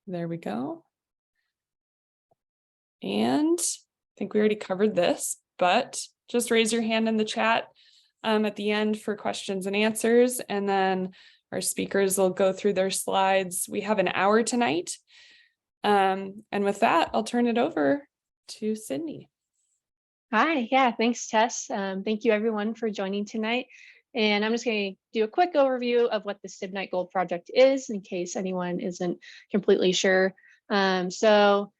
There we go. And I think we already covered this, but just raise your hand in the chat at the end for questions and answers, and then our speakers will go through their slides. We have an hour tonight. And with that, I'll turn it over to Sydney. Hi, yeah, thanks, Tess. Thank you everyone for joining tonight. And I'm just going to do a quick overview of what the Stibnite Gold Project is in case anyone isn't completely sure. So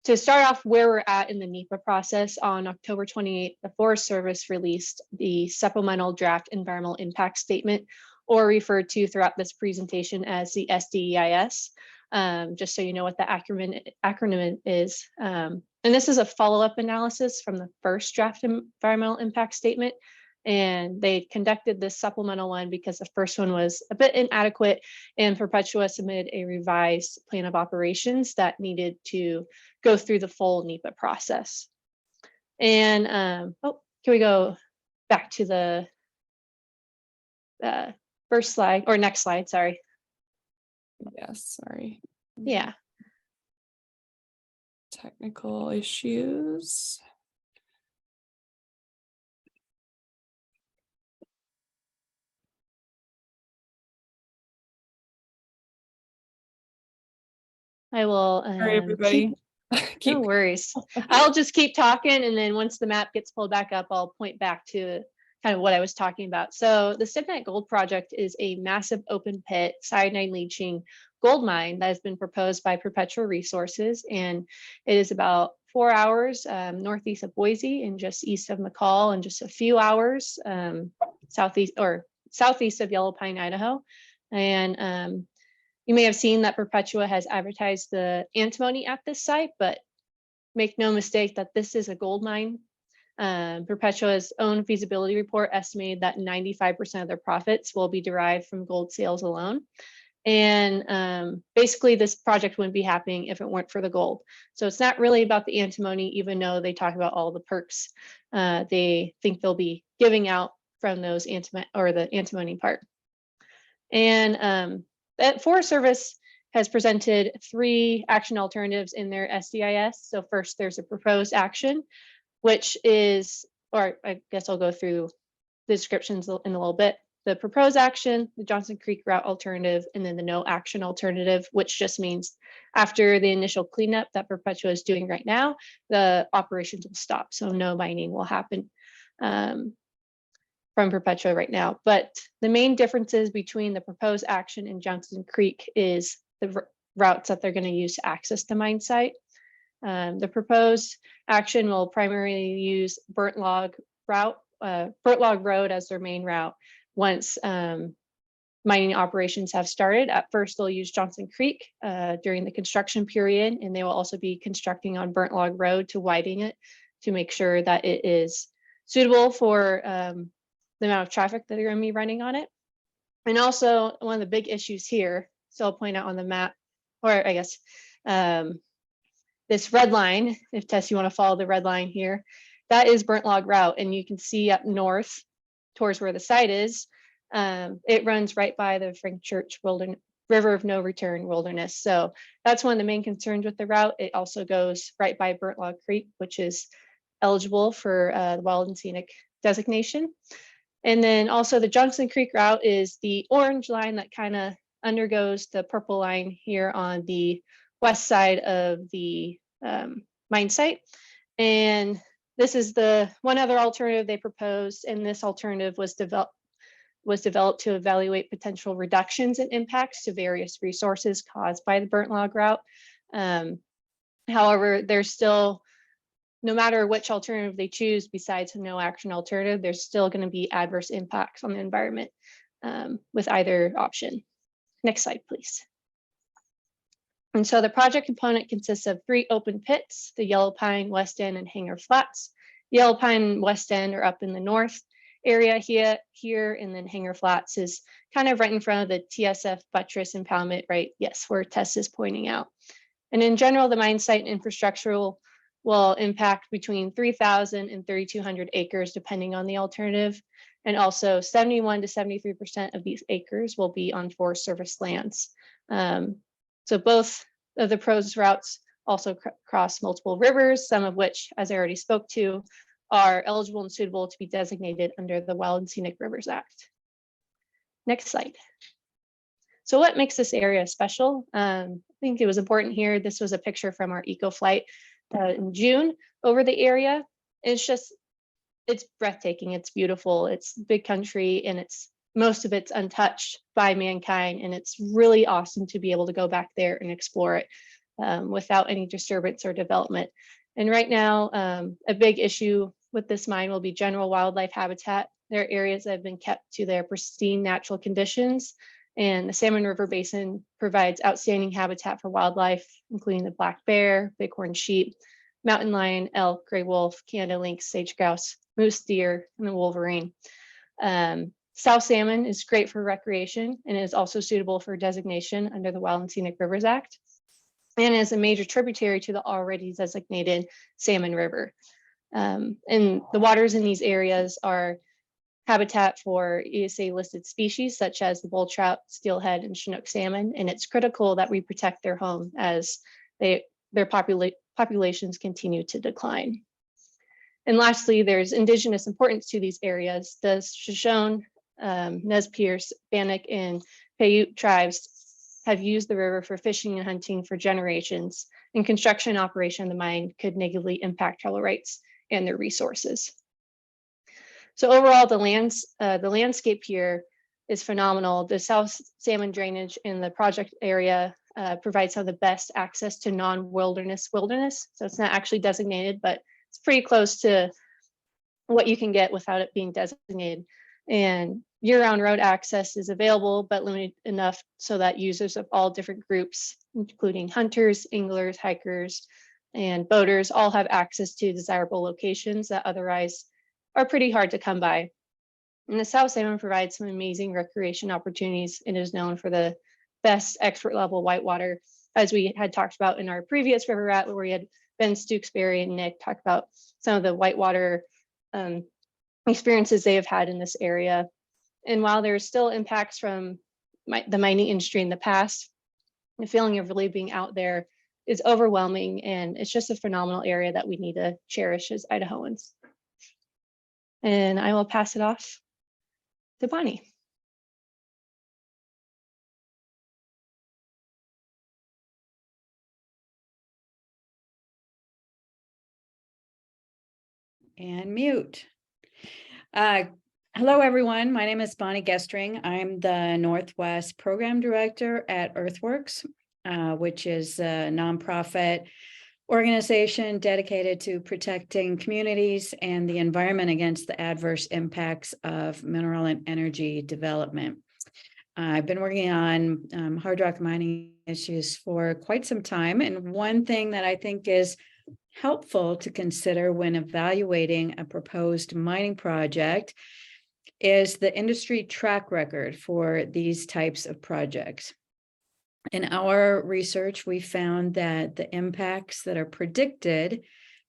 to start off where we're at in the NEPA process, on October 28th, the Forest Service released the Supplemental Draft Environmental Impact Statement, or referred to throughout this presentation as the SDEIS, just so you know what the acronym is. And this is a follow-up analysis from the first draft environmental impact statement. And they conducted this supplemental one because the first one was a bit inadequate, and Perpetua submitted a revised plan of operations that needed to go through the full NEPA process. And can we go back to the first slide, or next slide, sorry. Yes, sorry. Yeah. Technical issues. I will. Sorry, everybody. No worries. I'll just keep talking, and then once the map gets pulled back up, I'll point back to kind of what I was talking about. So the Stibnite Gold Project is a massive open pit cyanide leaching gold mine that has been proposed by Perpetua Resources, and it is about 4 hours northeast of Boise and just east of McCall, and just a few hours southeast of Yellow Pine, Idaho. And you may have seen that Perpetua has advertised the antimony at this site, but make no mistake that this is a gold mine. Perpetua's own feasibility report estimated that 95% of their profits will be derived from gold sales alone. And basically this project wouldn't be happening if it weren't for the gold. So it's not really about the antimony, even though they talk about all the perks they think they'll be giving out from those the antimony part. And that Forest Service has presented 3 action alternatives in their SDIS. So first, there's a proposed action, which is, or I guess I'll go through the descriptions in a little bit. The proposed action, the Johnson Creek route alternative, and then the no action alternative, which just means after the initial cleanup that Perpetua is doing right now, the operations will stop. So no mining will happen from Perpetua right now. But the main differences between the proposed action and Johnson Creek is the routes that they're going to use to access the mine site. The proposed action will primarily use Burnt Log Road as their main route once mining operations have started. At first, they'll use Johnson Creek during the construction period, and they will also be constructing on Burnt Log Road to widen it to make sure that it is suitable for the amount of traffic that are going to be running on it. And also one of the big issues here, so I'll point out on the map, or I guess this red line, if Tess, you want to follow the red line here, that is Burnt Log Route. And you can see up north towards where the site is, it runs right by the Frank Church River of No Return Wilderness. So that's one of the main concerns with the route. It also goes right by Burnt Log Creek, which is eligible for the Wild and Scenic designation. And then also the Johnson Creek route is the orange line that kind of undergoes the purple line here on the west side of the mine site. And this is the one other alternative they proposed, and this alternative was developed to evaluate potential reductions in impacts to various resources caused by the Burnt Log route. However, there's still, no matter which alternative they choose besides a no action alternative, there's still going to be adverse impacts on the environment with either option. Next slide, please. And so the project component consists of 3 open pits, the Yellow Pine, West End, and Hanger Flats. Yellow Pine and West End are up in the north area here, and then Hanger Flats is kind of right in front of the TSF buttress impoundment, right? Yes, where Tess is pointing out. And in general, the mine site infrastructure will impact between 3,000 and 3,200 acres, depending on the alternative. And also 71 to 73% of these acres will be on Forest Service lands. So both The proposed routes also cross multiple rivers, some of which, as I already spoke to, are eligible and suitable to be designated under the Wild and Scenic Rivers Act. Next slide. So what makes this area special? I think it was important here. This was a picture from our eco flight in June over the area. It's breathtaking. It's beautiful. It's big country, and most of it's untouched by mankind. And it's really awesome to be able to go back there and explore it without any disturbance or development. And right now, a big issue with this mine will be general wildlife habitat. There are areas that have been kept to their pristine natural conditions, and the Salmon River Basin provides outstanding habitat for wildlife, including the black bear, bighorn sheep, mountain lion, elk, gray wolf, Canada lynx, sage grouse, moose deer, and the wolverine. South salmon is great for recreation and is also suitable for designation under the Wild and Scenic Rivers Act, and is a major tributary to the already designated Salmon River. And the waters in these areas are habitat for ESA listed species such as the bull trout, steelhead, and Chinook salmon, and it's critical that we protect their home as their populations continue to decline. And lastly, there's indigenous importance to these areas. The Shoshone, Nez Perce, Bannock, and Paiute tribes have used the river for fishing and hunting for generations, and construction and operation of the mine could negatively impact tribal rights and their resources. So overall, the landscape here is phenomenal. The South Salmon drainage in the project area provides some of the best access to non-wilderness wilderness. So it's not actually designated, but it's pretty close to what you can get without it being designated. And year-round road access is available, but limited enough so that users of all different groups, including hunters, anglers, hikers, and boaters, all have access to desirable locations that otherwise are pretty hard to come by. And the South Salmon provides some amazing recreation opportunities and is known for the best expert level whitewater, as we had talked about in our previous river rat, where we had Ben Stewksbury and Nick talk about some of the whitewater experiences they have had in this area. And while there's still impacts from the mining industry in the past, the feeling of really being out there is overwhelming, and it's just a phenomenal area that we need to cherish as Idahoans. And I will pass it off to Bonnie. And mute. Hello, everyone. My name is Bonnie Gestring. I'm the Northwest Program Director at Earthworks, which is a nonprofit organization dedicated to protecting communities and the environment against the adverse impacts of mineral and energy development. I've been working on hard rock mining issues for quite some time, and one thing that I think is helpful to consider when evaluating a proposed mining project is the industry track record for these types of projects. In our research, we found that the impacts that are predicted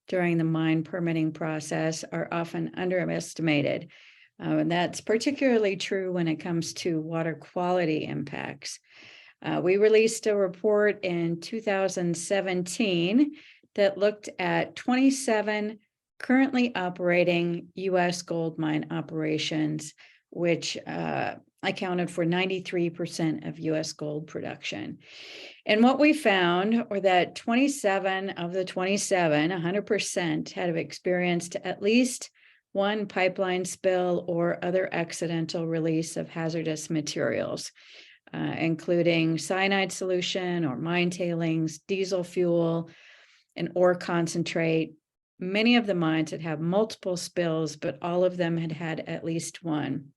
during the mine permitting process are often underestimated. And that's particularly true when it comes to water quality impacts. We released a report in 2017 that looked at 27 currently operating U.S. gold mine operations, which accounted for 93% of U.S. gold production. And what we found were that 27 of the 27, 100%, had experienced at least one pipeline spill or other accidental release of hazardous materials, including cyanide solution or mine tailings, diesel fuel, and ore concentrate. Many of the mines had had multiple spills, but all of them had had at least one.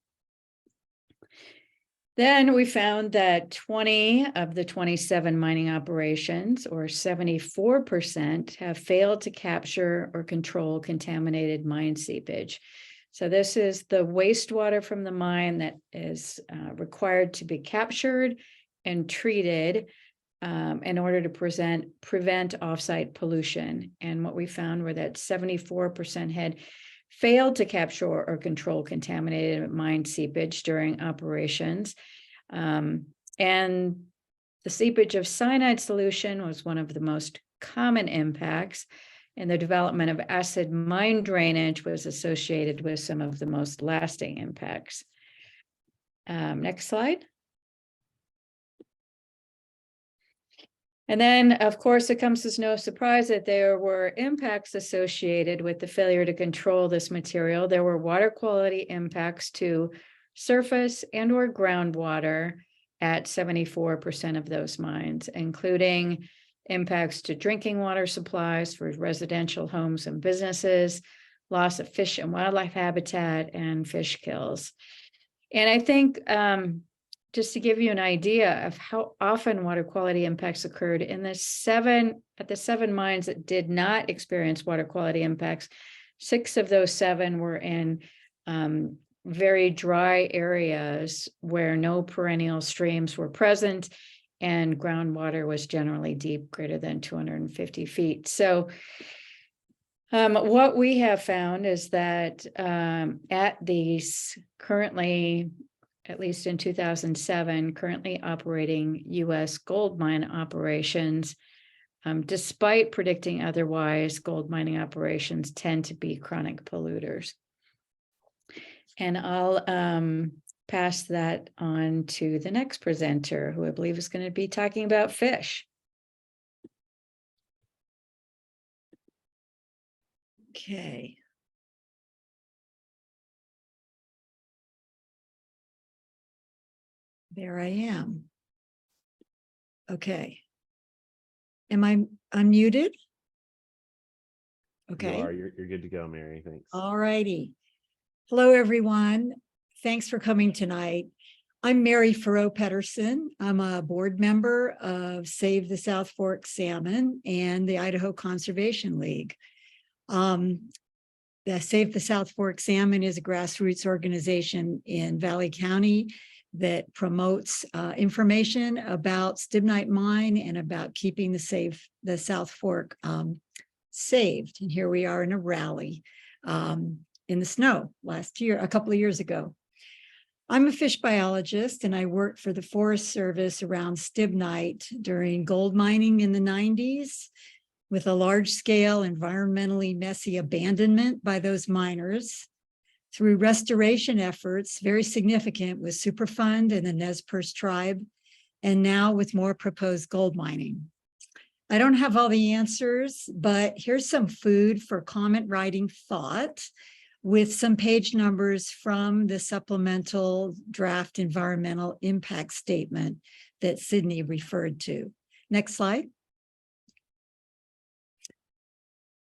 Then we found that 20 of the 27 mining operations, or 74%, have failed to capture or control contaminated mine seepage. So this is the wastewater from the mine that is required to be captured and treated in order to prevent offsite pollution. And what we found were that 74% had failed to capture or control contaminated mine seepage during operations. And The seepage of cyanide solution was one of the most common impacts, and the development of acid mine drainage was associated with some of the most lasting impacts. Next slide. And then, of course, it comes as no surprise that there were impacts associated with the failure to control this material. There were water quality impacts to surface and or groundwater at 74% of those mines, including impacts to drinking water supplies for residential homes and businesses, loss of fish and wildlife habitat, and fish kills. And I think just to give you an idea of how often water quality impacts occurred at the 7 mines that did not experience water quality impacts, 6 of those 7 were in very dry areas where no perennial streams were present and groundwater was generally deep, greater than 250 feet. So what we have found is that at these currently, at least in 2007, currently operating U.S. gold mine operations, despite predicting otherwise, gold mining operations tend to be chronic polluters. And I'll pass that on to the next presenter, who I believe is going to be talking about fish. Okay. There I am. Okay. Am I unmuted? Okay. You are. You're good to go, Mary. Thanks. All righty. Hello, everyone. Thanks for coming tonight. I'm Mary Farrow-Pedersen. I'm a board member of Save the South Fork Salmon and the Idaho Conservation League. The Save the South Fork Salmon is a grassroots organization in Valley County that promotes information about Stibnite mine and about keeping the South Fork saved. And here we are in a rally in the snow a couple of years ago. I'm a fish biologist and I worked for the Forest Service around Stibnite during gold mining in the 90s with a large-scale environmentally messy abandonment by those miners through restoration efforts, very significant with Superfund and the Nez Perce tribe, and now with more proposed gold mining. I don't have all the answers, but here's some food for comment writing thought with some page numbers from the supplemental draft environmental impact statement that Sydney referred to. Next slide.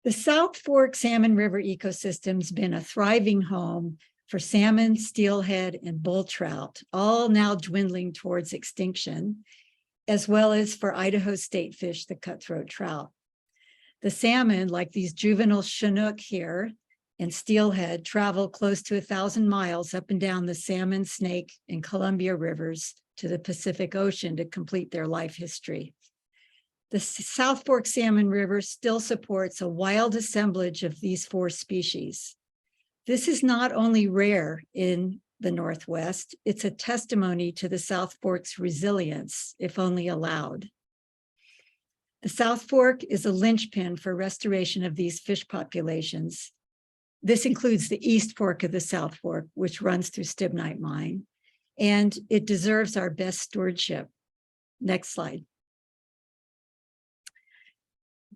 The South Fork Salmon River ecosystem's been a thriving home for salmon, steelhead, and bull trout, all now dwindling towards extinction, as well as for Idaho state fish, the cutthroat trout. The salmon, like these juvenile Chinook here, and steelhead travel close to 1,000 miles up and down the Salmon, Snake, and Columbia rivers to the Pacific Ocean to complete their life history. The South Fork Salmon River still supports a wild assemblage of these 4 species. This is not only rare in the Northwest, it's a testimony to the South Fork's resilience, if only allowed. The South Fork is a linchpin for restoration of these fish populations. This includes the East Fork of the South Fork, which runs through Stibnite Mine, and it deserves our best stewardship. Next slide.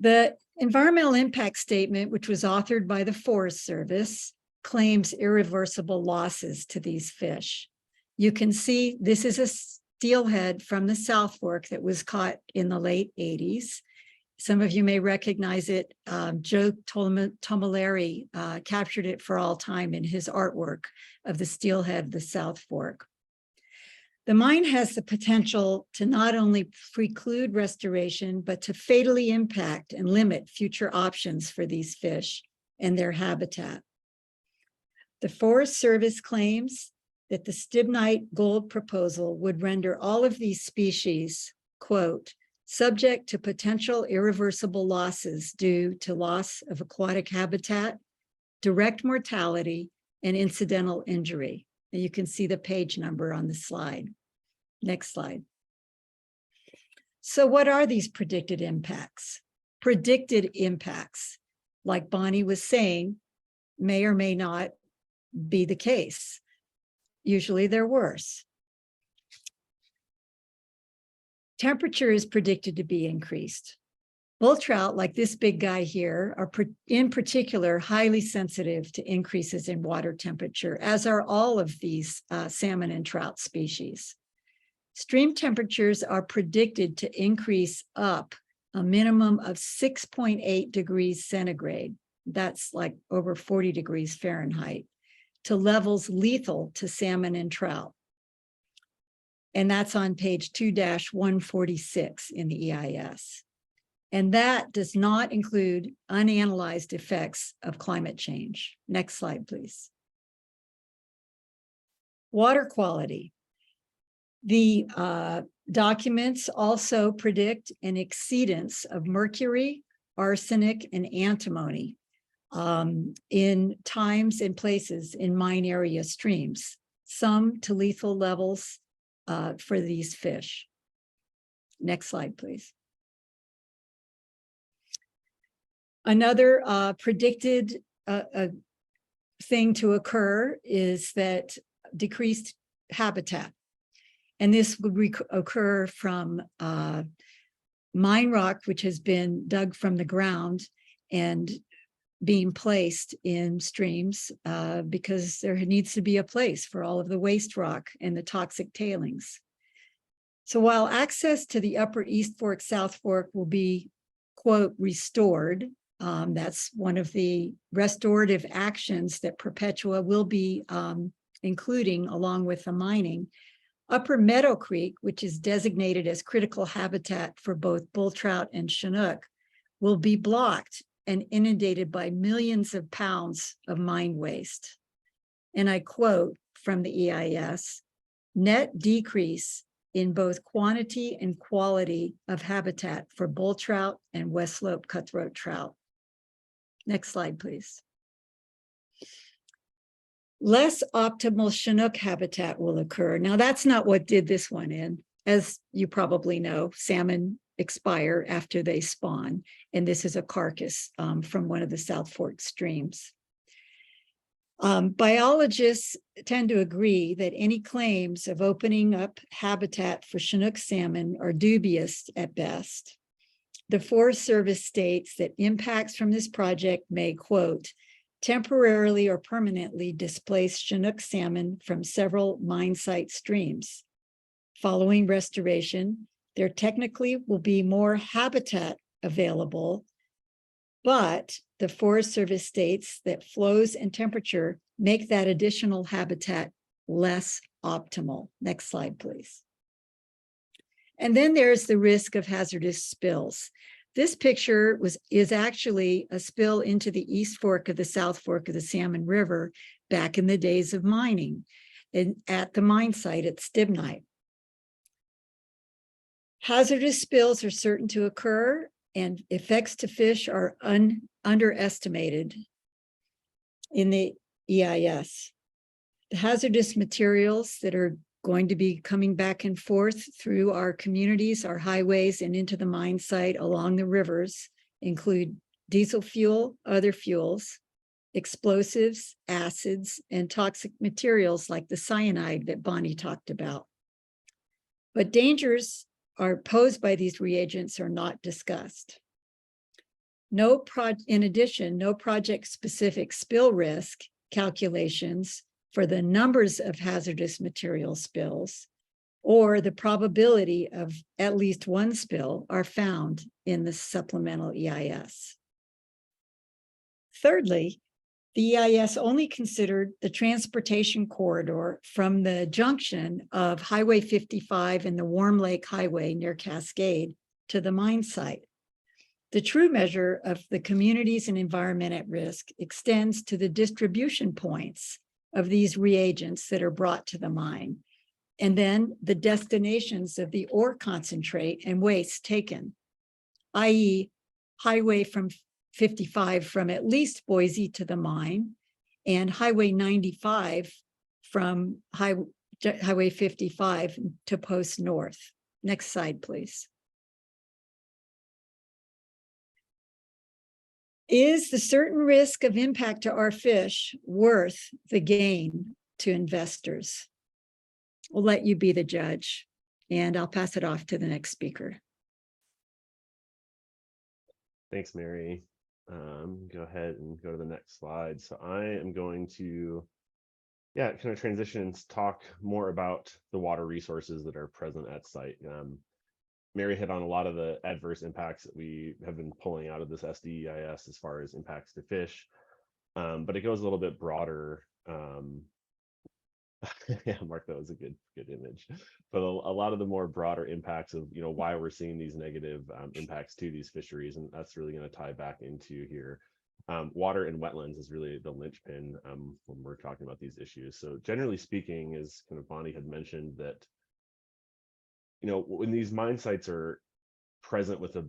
The environmental impact statement, which was authored by the Forest Service, claims irreversible losses to these fish. You can see this is a steelhead from the South Fork that was caught in the late 80s. Some of you may recognize it. Joe Tomoleri captured it for all time in his artwork of the steelhead of the South Fork. The mine has the potential to not only preclude restoration, but to fatally impact and limit future options for these fish and their habitat. The Forest Service claims that the Stibnite Gold proposal would render all of these species, quote, subject to potential irreversible losses due to loss of aquatic habitat, direct mortality, and incidental injury. And you can see the page number on the slide. Next slide. So what are these predicted impacts? Predicted impacts, like Bonnie was saying, may or may not be the case. Usually they're worse. Temperature is predicted to be increased. Bull trout, like this big guy here, are in particular highly sensitive to increases in water temperature, as are all of these salmon and trout species. Stream temperatures are predicted to increase up a minimum of 6.8 degrees centigrade. That's like over 40 degrees Fahrenheit, to levels lethal to salmon and trout. And that's on page 2-146 in the EIS. And that does not include unanalyzed effects of climate change. Next slide, please. Water quality. The documents also predict an exceedance of mercury, arsenic, and antimony in times and places in mine area streams, some to lethal levels for these fish. Next slide, please. Another predicted thing to occur is that decreased habitat. And this would occur from mine rock, which has been dug from the ground and being placed in streams because there needs to be a place for all of the waste rock and the toxic tailings. So while access to the upper East Fork, South Fork will be, quote, restored, that's one of the restorative actions that Perpetua will be including along with the mining. Upper Meadow Creek, which is designated as critical habitat for both bull trout and Chinook, will be blocked and inundated by millions of pounds of mine waste. And I quote from the EIS, net decrease in both quantity and quality of habitat for bull trout and West Slope cutthroat trout. Next slide, please. Less optimal Chinook habitat will occur. Now, that's not what did this one in. As you probably know, salmon expire after they spawn, and this is a carcass from one of the South Fork streams. Biologists tend to agree that any claims of opening up habitat for Chinook salmon are dubious at best. The Forest Service states that impacts from this project may, quote, temporarily or permanently displace Chinook salmon from several mine site streams. Following restoration, there technically will be more habitat available, but the Forest Service states that flows and temperature make that additional habitat less optimal. Next slide, please. And then there's the risk of hazardous spills. This picture is actually a spill into the East Fork of the South Fork of the Salmon River back in the days of mining and at the mine site at Stibnite. Hazardous spills are certain to occur, and effects to fish are underestimated in the EIS. The hazardous materials that are going to be coming back and forth through our communities, our highways, and into the mine site along the rivers include diesel fuel, other fuels, explosives, acids, and toxic materials like the cyanide that Bonnie talked about. But dangers are posed by these reagents are not discussed. In addition, no project-specific spill risk calculations for the numbers of hazardous material spills or the probability of at least one spill are found in the supplemental EIS. Thirdly, the EIS only considered the transportation corridor from the junction of Highway 55 and the Warm Lake Highway near Cascade to the mine site. The true measure of the communities and environment at risk extends to the distribution points of these reagents that are brought to the mine, and then the destinations of the ore concentrate and waste taken, i.e. Highway 55 from at least Boise to the mine, and Highway 95 from Highway 55 to Post North. Next slide, please. Is the certain risk of impact to our fish worth the gain to investors? We'll let you be the judge, and I'll pass it off to the next speaker. Thanks, Mary. Go ahead and go to the next slide. So I am going to, kind of transition and talk more about the water resources that are present at site. Mary hit on a lot of the adverse impacts that we have been pulling out of this SDEIS as far as impacts to fish, but it goes a little bit broader. Yeah, Mark, that was a good image. But a lot of the more broader impacts of why we're seeing these negative impacts to these fisheries, and that's really going to tie back into here. Water and wetlands is really the linchpin when we're talking about these issues. So generally speaking, as kind of Bonnie had mentioned, that when these mine sites are present with a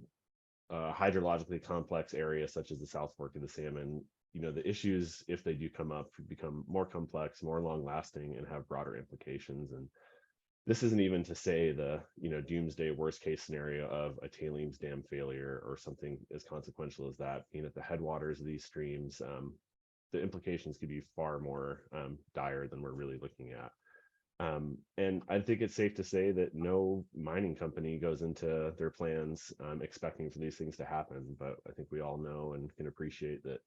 hydrologically complex area such as the South Fork of the Salmon, the issues, if they do come up, become more complex, more long lasting, and have broader implications. And this isn't even to say the doomsday worst case scenario of a tailings dam failure or something as consequential as that. Being at the headwaters of these streams, the implications could be far more dire than we're really looking at. And I think it's safe to say that no mining company goes into their plans expecting for these things to happen. But I think we all know and can appreciate that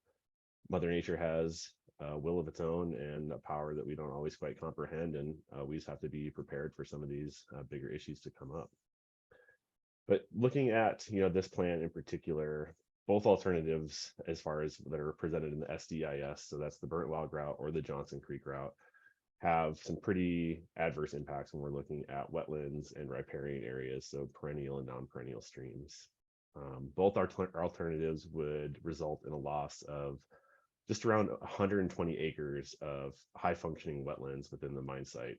Mother Nature has a will of its own and a power that we don't always quite comprehend. And we just have to be prepared for some of these bigger issues to come up. But looking at this plan in particular, both alternatives as far as that are presented in the SDEIS, so that's the Burnt Log route or the Johnson Creek route, have some pretty adverse impacts when we're looking at wetlands and riparian areas, so perennial and non-perennial streams. Both our alternatives would result in a loss of just around 120 acres of high functioning wetlands within the mine site,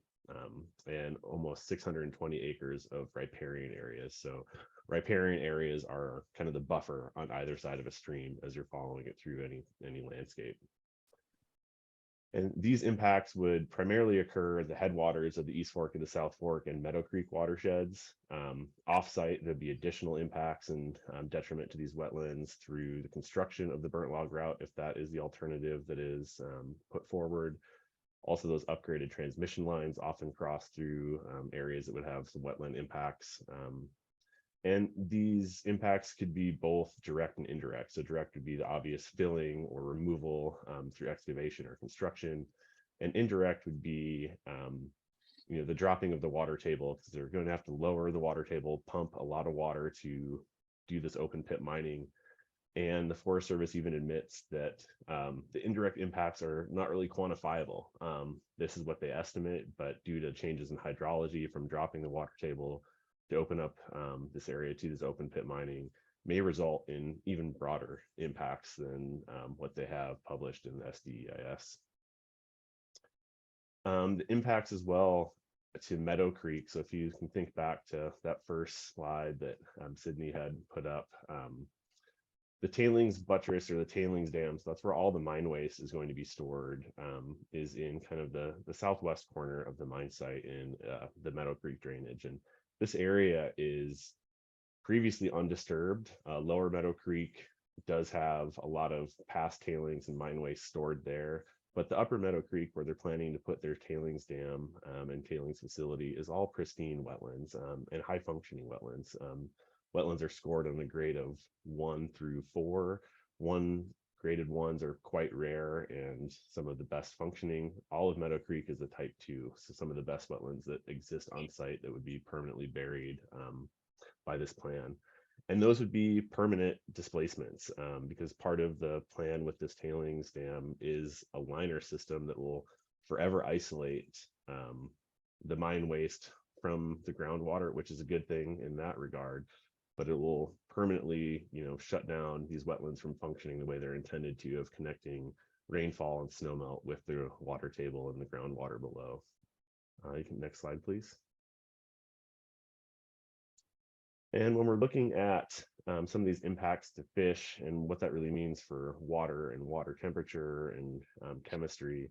and almost 620 acres of riparian areas. So riparian areas are kind of the buffer on either side of a stream as you're following it through any landscape. And these impacts would primarily occur at the headwaters of the East Fork and the South Fork and Meadow Creek watersheds. Off-site, there'd be additional impacts and detriment to these wetlands through the construction of the Burnt Log route, if that is the alternative that is put forward. Also, those upgraded transmission lines often cross through areas that would have some wetland impacts. And these impacts could be both direct and indirect. So direct would be the obvious filling or removal through excavation or construction. And indirect would be the dropping of the water table, because they're going to have to lower the water table, pump a lot of water to do this open pit mining. And the Forest Service even admits that the indirect impacts are not really quantifiable. This is what they estimate, but due to changes in hydrology from dropping the water table to open up this area to this open pit mining may result in even broader impacts than what they have published in the SDEIS. The impacts as well to Meadow Creek. So if you can think back to that first slide that Sydney had put up, the tailings buttress or the tailings dams, that's where all the mine waste is going to be stored, is in kind of the southwest corner of the mine site in the Meadow Creek drainage. And this area is previously undisturbed. Lower Meadow Creek does have a lot of past tailings and mine waste stored there, but the Upper Meadow Creek, where they're planning to put their tailings dam and tailings facility, is all pristine wetlands and high functioning wetlands. Wetlands are scored on a grade of 1 through 4. Graded ones are quite rare, and some of the best functioning. All of Meadow Creek is a type 2, so some of the best wetlands that exist on site that would be permanently buried by this plan. And those would be permanent displacements, because part of the plan with this tailings dam is a liner system that will forever isolate the mine waste from the groundwater, which is a good thing in that regard. But it will permanently, shut down these wetlands from functioning the way they're intended to, of connecting rainfall and snowmelt with the water table and the groundwater below. Next slide, please. And when we're looking at some of these impacts to fish and what that really means for water and water temperature and chemistry,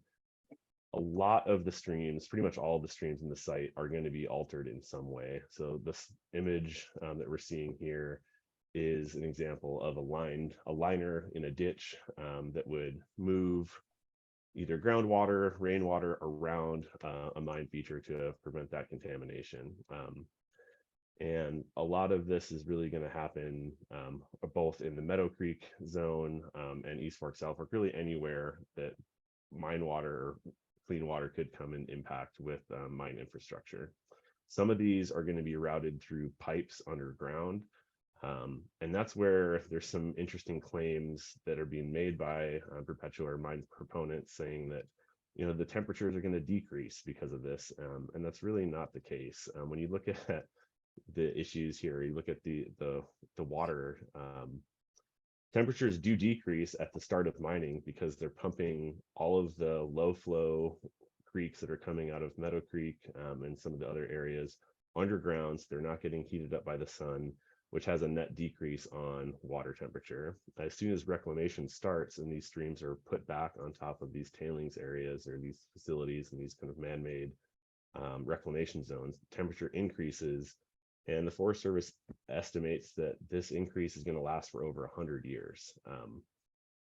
a lot of the streams, pretty much all of the streams in the site, are going to be altered in some way. So this image that we're seeing here is an example of a liner in a ditch that would move either groundwater, rainwater around a mine feature to prevent that contamination. And a lot of this is really going to happen both in the Meadow Creek zone and East Fork, South Fork, really anywhere that mine water or clean water could come and impact with mine infrastructure. Some of these are going to be routed through pipes underground. And that's where there's some interesting claims that are being made by Perpetua or mine proponents saying that, you know, the temperatures are going to decrease because of this. And that's really not the case. When you look at the issues here, you look at the water, temperatures do decrease at the start of mining because they're pumping all of the low flow creeks that are coming out of Meadow Creek and some of the other areas underground. So they're not getting heated up by the sun, which has a net decrease on water temperature. As soon as reclamation starts and these streams are put back on top of these tailings areas or these facilities and these kind of man-made reclamation zones, temperature increases. And the Forest Service estimates that this increase is going to last for over 100 years.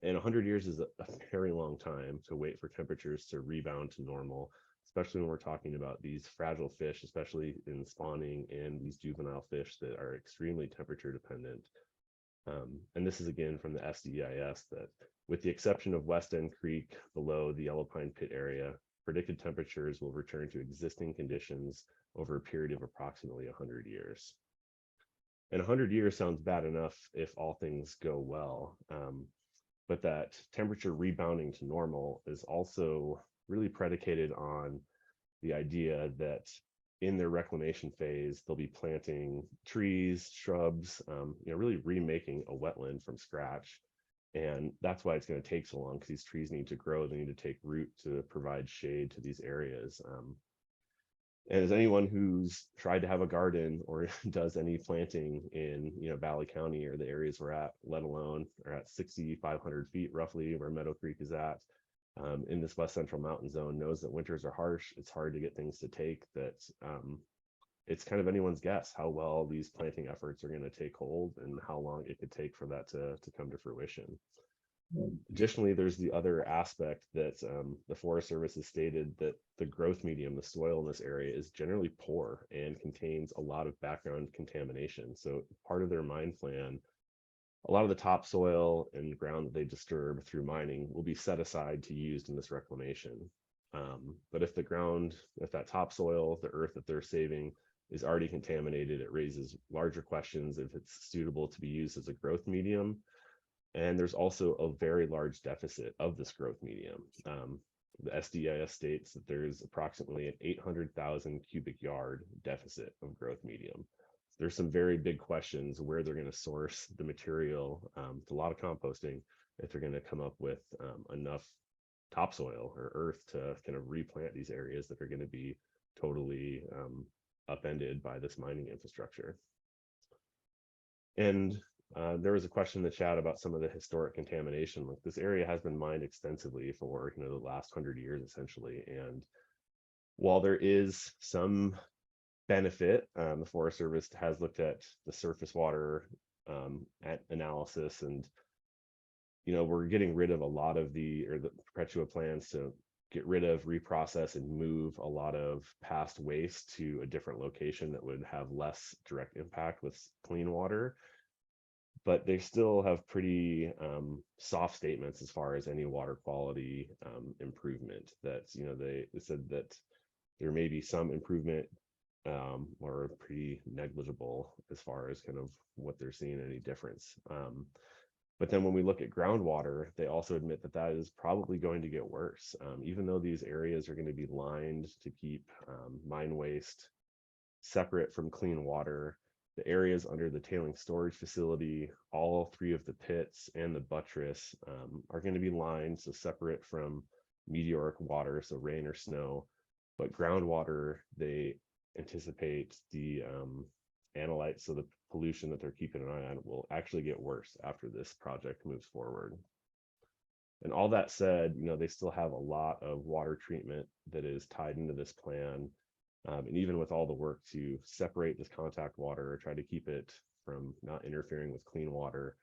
And 100 years is a very long time to wait for temperatures to rebound to normal, especially when we're talking about these fragile fish, especially in spawning and these juvenile fish that are extremely temperature dependent. And this is again from the SDEIS that with the exception of West End Creek below the Yellow Pine Pit area, predicted temperatures will return to existing conditions over a period of approximately 100 years. And 100 years sounds bad enough if all things go well, but that temperature rebounding to normal is also really predicated on the idea that in their reclamation phase, they'll be planting trees, shrubs, you know, really remaking a wetland from scratch. And that's why it's going to take so long, because these trees need to grow, they need to take root to provide shade to these areas. And as anyone who's tried to have a garden or does any planting in, you know, Valley County or the areas we're at, let alone are at 6,500 feet roughly where Meadow Creek is at, in this West Central Mountain Zone, knows that winters are harsh. It's hard to get things to take. That it's kind of anyone's guess how well these planting efforts are going to take hold and how long it could take for that to come to fruition. Additionally, there's the other aspect that the Forest Service has stated that the growth medium, the soil in this area, is generally poor and contains a lot of background contamination. So part of their mine plan, a lot of the topsoil and ground that they disturb through mining will be set aside to use in this reclamation. But if the ground, if that topsoil, the earth that they're saving is already contaminated, it raises larger questions if it's suitable to be used as a growth medium. And there's also a very large deficit of this growth medium. The SDEIS states that there's approximately an 800,000 cubic yard deficit of growth medium. There's some very big questions where they're going to source the material. It's a lot of composting if they're going to come up with enough topsoil or earth to kind of replant these areas that are going to be totally upended by this mining infrastructure. And there was a question in the chat about some of the historic contamination. Like, this area has been mined extensively for, you know, the last 100 years essentially. And while there is some benefit, the Forest Service has looked at the surface water analysis, and you know, we're getting rid of a lot of the Perpetua plans to get rid of, reprocess, and move a lot of past waste to a different location that would have less direct impact with clean water. But they still have pretty soft statements as far as any water quality improvement. That, you know, they said that there may be some improvement or pretty negligible as far as kind of what they're seeing any difference. But then when we look at groundwater, they also admit that that is probably going to get worse. Even though these areas are going to be lined to keep mine waste separate from clean water, the areas under the tailing storage facility, all three of the pits and the buttress are going to be lined, so separate from meteoric water, so rain or snow. But groundwater, they anticipate the analytes, so the pollution that they're keeping an eye on, will actually get worse after this project moves forward. And all that said, you know, they still have a lot of water treatment that is tied into this plan. And even with all the work to separate this contact water or try to keep it from not interfering with clean water,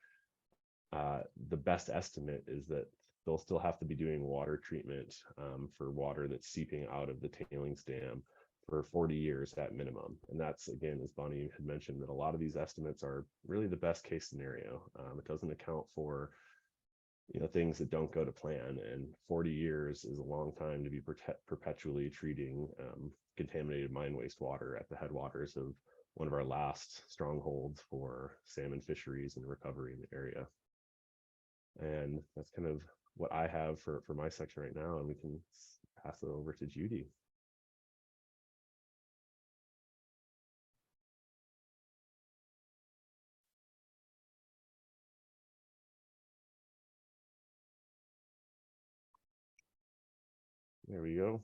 the best estimate is that they'll still have to be doing water treatment for water that's seeping out of the tailings dam for 40 years at minimum. And that's, again, as Bonnie had mentioned, that a lot of these estimates are really the best case scenario. It doesn't account for things that don't go to plan, and 40 years is a long time to be perpetually treating contaminated mine wastewater at the headwaters of one of our last strongholds for salmon fisheries and recovery in the area. And that's kind of what I have for my section right now, and we can pass it over to Judy. There we go.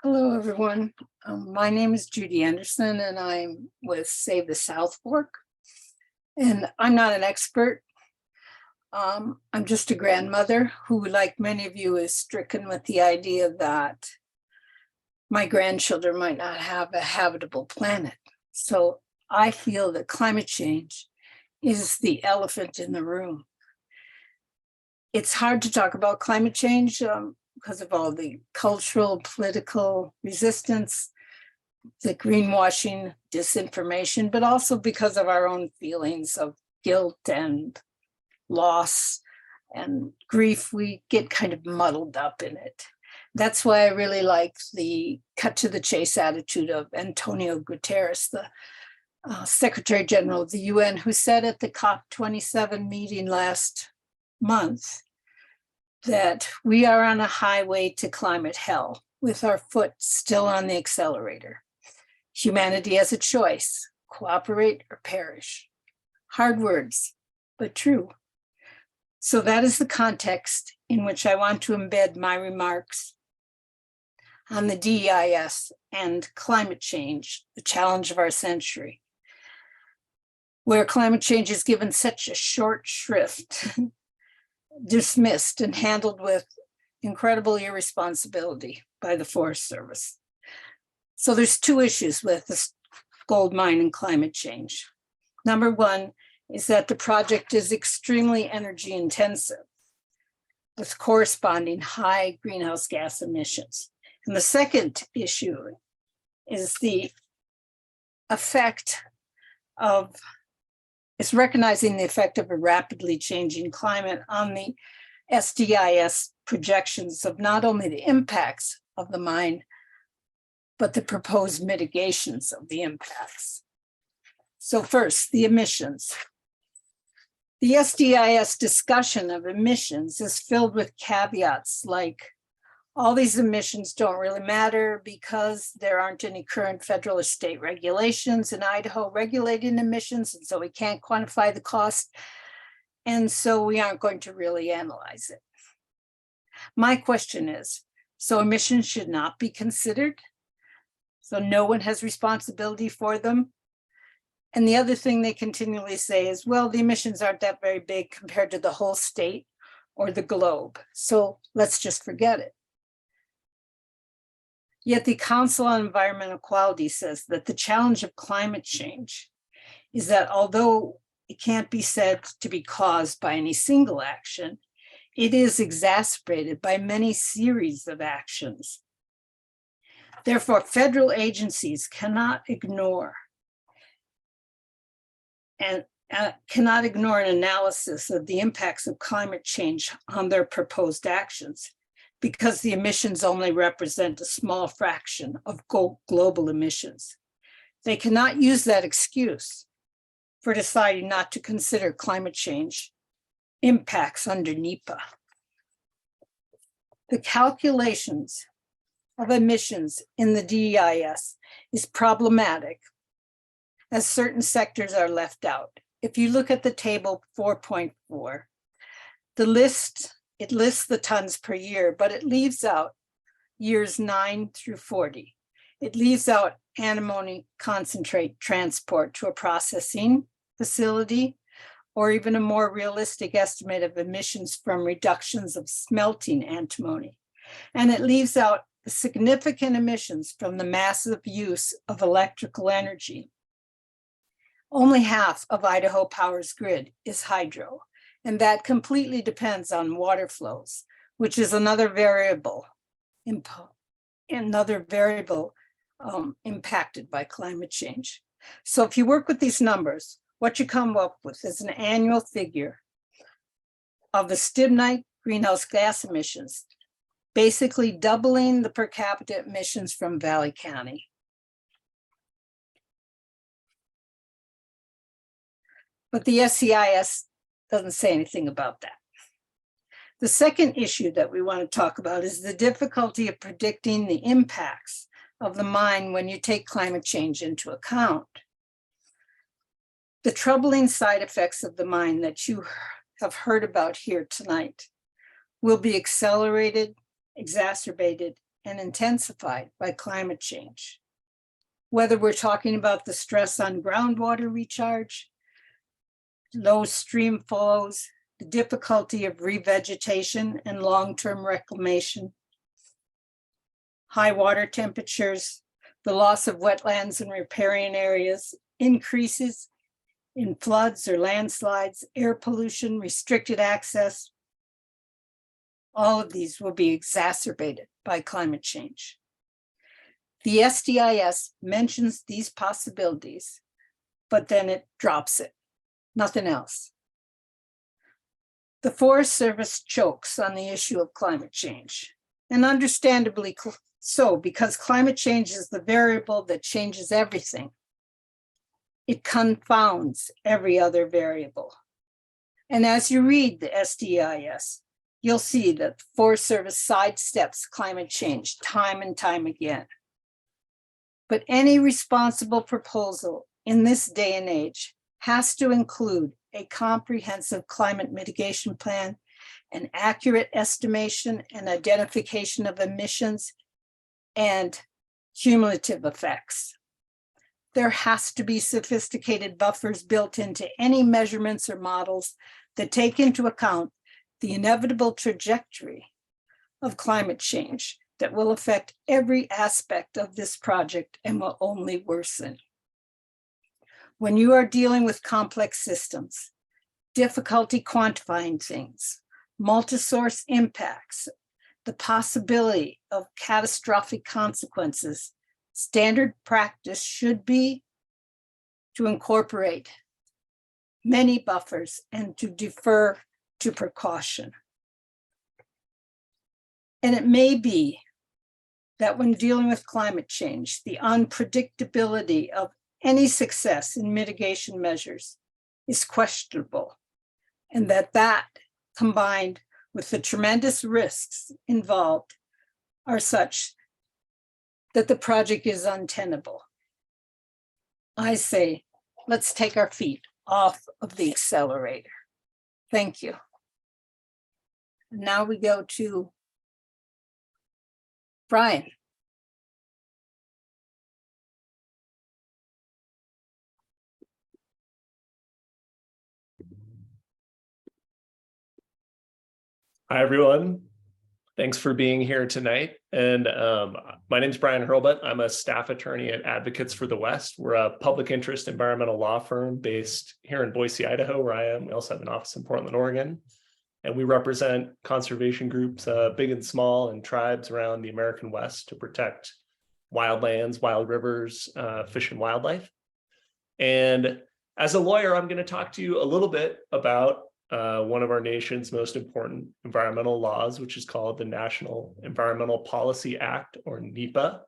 Hello, everyone. My name is Judy Anderson, and I'm with Save the South Fork. And I'm not an expert. I'm just a grandmother who, like many of you, is stricken with the idea that my grandchildren might not have a habitable planet. So I feel that climate change is the elephant in the room. It's hard to talk about climate change because of all the cultural, political resistance, the greenwashing, disinformation, but also because of our own feelings of guilt and loss and grief. We get kind of muddled up in it. That's why I really like the cut to the chase attitude of Antonio Guterres, the Secretary General of the UN, who said at the COP27 meeting last month that we are on a highway to climate hell with our foot still on the accelerator. Humanity has a choice: cooperate or perish. Hard words, but true. So that is the context in which I want to embed my remarks on the DEIS and climate change, the challenge of our century, where climate change is given such a short shrift, dismissed and handled with incredible irresponsibility by the Forest Service. So there's two issues with this gold mine and climate change. Number one is that the project is extremely energy intensive with corresponding high greenhouse gas emissions. And the second issue is the effect of It's recognizing the effect of a rapidly changing climate on the SDIS projections of not only the impacts of the mine, but the proposed mitigations of the impacts. So first, the emissions. The SDIS discussion of emissions is filled with caveats like, all these emissions don't really matter because there aren't any current federal or state regulations in Idaho regulating emissions, and so we can't quantify the cost, and so we aren't going to really analyze it. My question is, so emissions should not be considered? So no one has responsibility for them? And the other thing they continually say is, well, the emissions aren't that very big compared to the whole state or the globe, so let's just forget it. Yet the Council on Environmental Quality says that the challenge of climate change is that although it can't be said to be caused by any single action, it is exacerbated by many series of actions. Therefore, federal agencies cannot ignore an analysis of the impacts of climate change on their proposed actions, because the emissions only represent a small fraction of global emissions. They cannot use that excuse for deciding not to consider climate change impacts under NEPA. The calculations of emissions in the DEIS is problematic as certain sectors are left out. If you look at the table 4.4, it lists the tons per year, but it leaves out years 9 through 40. It leaves out antimony concentrate transport to a processing facility, or even a more realistic estimate of emissions from reductions of smelting antimony. And it leaves out the significant emissions from the massive use of electrical energy. Only half of Idaho Power's grid is hydro, and that completely depends on water flows, which is another variable impacted by climate change. So if you work with these numbers, what you come up with is an annual figure of the Stibnite greenhouse gas emissions, basically doubling the per capita emissions from Valley County. But the SEIS doesn't say anything about that. The second issue that we want to talk about is the difficulty of predicting the impacts of the mine when you take climate change into account. The troubling side effects of the mine that you have heard about here tonight will be accelerated, exacerbated, and intensified by climate change. Whether we're talking about the stress on groundwater recharge, low stream flows, the difficulty of revegetation and long-term reclamation, high water temperatures, the loss of wetlands and riparian areas, increases in floods or landslides, air pollution, restricted access, all of these will be exacerbated by climate change. The SDIS mentions these possibilities, but then it drops it, nothing else. The Forest Service chokes on the issue of climate change, and understandably so, because climate change is the variable that changes everything. It confounds every other variable. And as you read the SDIS, you'll see that the Forest Service sidesteps climate change time and time again. But any responsible proposal in this day and age has to include a comprehensive climate mitigation plan, an accurate estimation and identification of emissions and cumulative effects. There has to be sophisticated buffers built into any measurements or models that take into account the inevitable trajectory of climate change that will affect every aspect of this project and will only worsen. When you are dealing with complex systems, difficulty quantifying things, multi-source impacts, the possibility of catastrophic consequences, standard practice should be to incorporate many buffers and to defer to precaution. And it may be that when dealing with climate change, the unpredictability of any success in mitigation measures is questionable, and that combined with the tremendous risks involved are such that the project is untenable. I say, let's take our feet off of the accelerator. Thank you. Now we go to Brian. Hi, everyone. Thanks for being here tonight. And my name is Brian Hurlbut. I'm a staff attorney at Advocates for the West. We're a public interest environmental law firm based here in Boise, Idaho, where I am. We also have an office in Portland, Oregon. And we represent conservation groups, big and small, and tribes around the American West to protect wildlands, wild rivers, fish and wildlife. And as a lawyer, I'm going to talk to you a little bit about one of our nation's most important environmental laws, which is called the National Environmental Policy Act, or NEPA.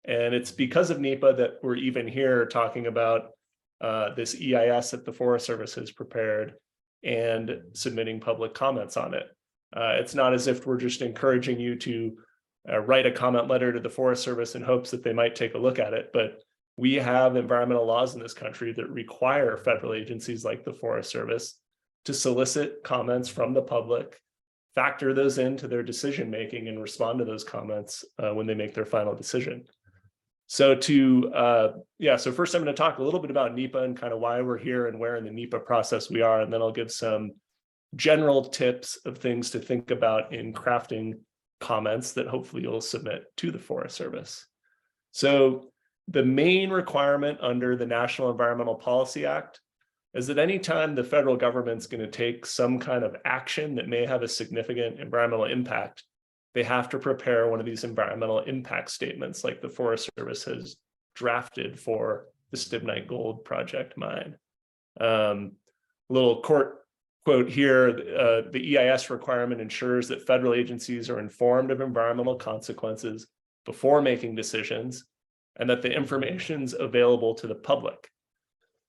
And it's because of NEPA that we're even here talking about this EIS that the Forest Service has prepared and submitting public comments on it. It's not as if we're just encouraging you to write a comment letter to the Forest Service in hopes that they might take a look at it, but we have environmental laws in this country that require federal agencies like the Forest Service to solicit comments from the public, factor those into their decision-making, and respond to those comments when they make their final decision. So so first I'm going to talk a little bit about NEPA and kind of why we're here and where in the NEPA process we are, and then I'll give some general tips of things to think about in crafting comments that hopefully you'll submit to the Forest Service. So the main requirement under the National Environmental Policy Act is that anytime the federal government's going to take some kind of action that may have a significant environmental impact, they have to prepare one of these environmental impact statements like the Forest Service has drafted for the Stibnite Gold Project mine. Little court quote here, the EIS requirement ensures that federal agencies are informed of environmental consequences before making decisions, and that the information's available to the public.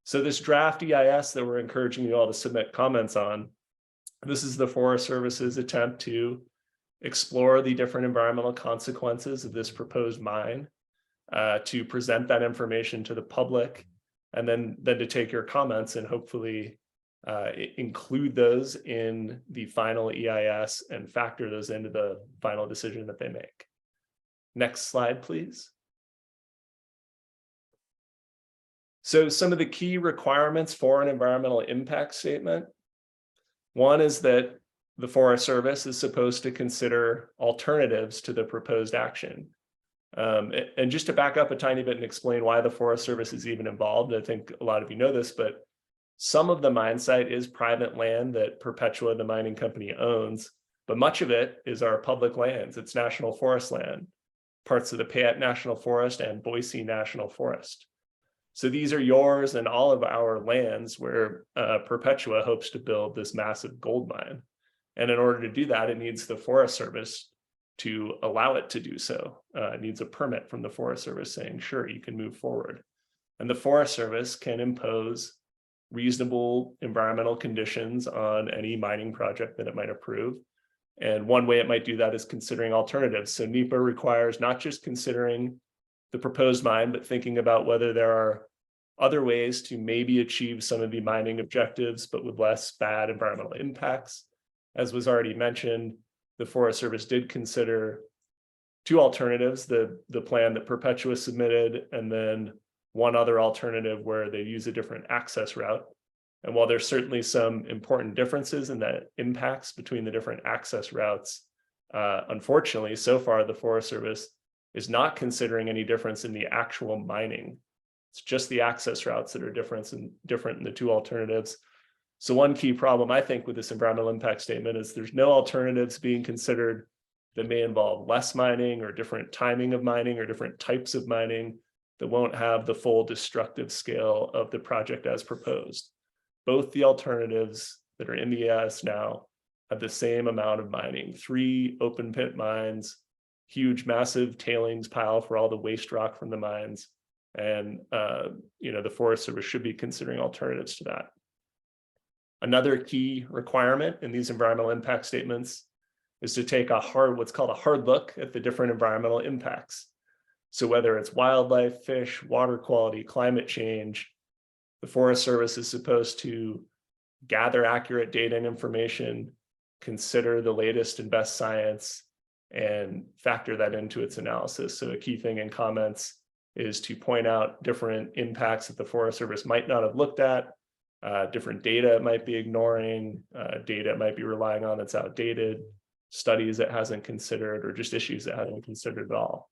So this draft EIS that we're encouraging you all to submit comments on, this is the Forest Service's attempt to explore the different environmental consequences of this proposed mine, to present that information to the public, and then to take your comments and hopefully include those in the final EIS and factor those into the final decision that they make. Next slide, please. So some of the key requirements for an environmental impact statement. One is that the Forest Service is supposed to consider alternatives to the proposed action. And just to back up a tiny bit and explain why the Forest Service is even involved, I think a lot of you know this, but some of the mine site is private land that Perpetua, the mining company, owns, but much of it is our public lands. It's national forest land, parts of the Payette National Forest and Boise National Forest. So these are yours and all of our lands where Perpetua hopes to build this massive gold mine. And in order to do that, it needs the Forest Service to allow it to do so. It needs a permit from the Forest Service saying, sure, you can move forward. And the Forest Service can impose reasonable environmental conditions on any mining project that it might approve. And one way it might do that is considering alternatives. So NEPA requires not just considering the proposed mine, but thinking about whether there are other ways to maybe achieve some of the mining objectives, but with less bad environmental impacts. As was already mentioned, the Forest Service did consider two alternatives, the plan that Perpetua submitted, and then one other alternative where they use a different access route. And while there's certainly some important differences in the impacts between the different access routes, unfortunately, so far, the Forest Service is not considering any difference in the actual mining. It's just the access routes that are different in the two alternatives. So one key problem, I think, with this environmental impact statement is there's no alternatives being considered that may involve less mining or different timing of mining or different types of mining that won't have the full destructive scale of the project as proposed. Both the alternatives that are in the EIS now have the same amount of mining, 3 open pit mines, huge, massive tailings pile for all the waste rock from the mines. And the Forest Service should be considering alternatives to that. Another key requirement in these environmental impact statements is to take what's called a hard look at the different environmental impacts. So whether it's wildlife, fish, water quality, climate change, the Forest Service is supposed to gather accurate data and information, consider the latest and best science, and factor that into its analysis. So a key thing in comments is to point out different impacts that the Forest Service might not have looked at, different data it might be ignoring, data it might be relying on that's outdated, studies it hasn't considered, or just issues it hasn't considered at all.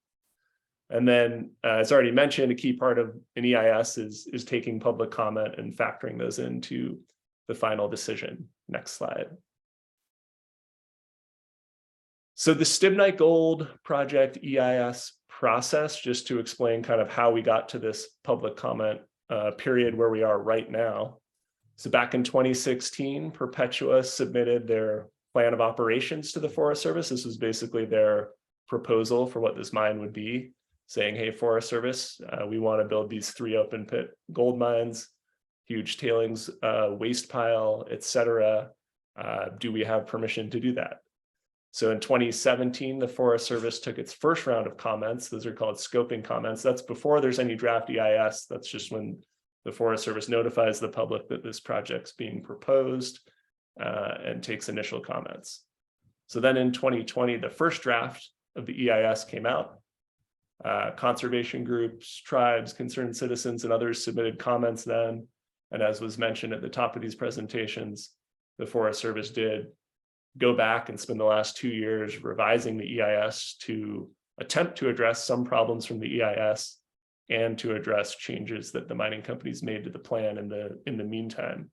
And then, as already mentioned, a key part of an EIS is taking public comment and factoring those into the final decision. Next slide. So the Stibnite Gold Project EIS process, just to explain kind of how we got to this public comment period where we are right now. So back in 2016, Perpetua submitted their plan of operations to the Forest Service. This was basically their proposal for what this mine would be, saying, hey, Forest Service, we want to build these 3 open pit gold mines, huge tailings waste pile, etc. Do we have permission to do that? So in 2017, the Forest Service took its first round of comments. Those are called scoping comments. That's before there's any draft EIS. That's just when the Forest Service notifies the public that this project's being proposed and takes initial comments. So then in 2020, the first draft of the EIS came out. Conservation groups, tribes, concerned citizens, and others submitted comments then. And as was mentioned at the top of these presentations, the Forest Service did go back and spend the last 2 years revising the EIS to attempt to address some problems from the EIS and to address changes that the mining companies made to the plan in the meantime.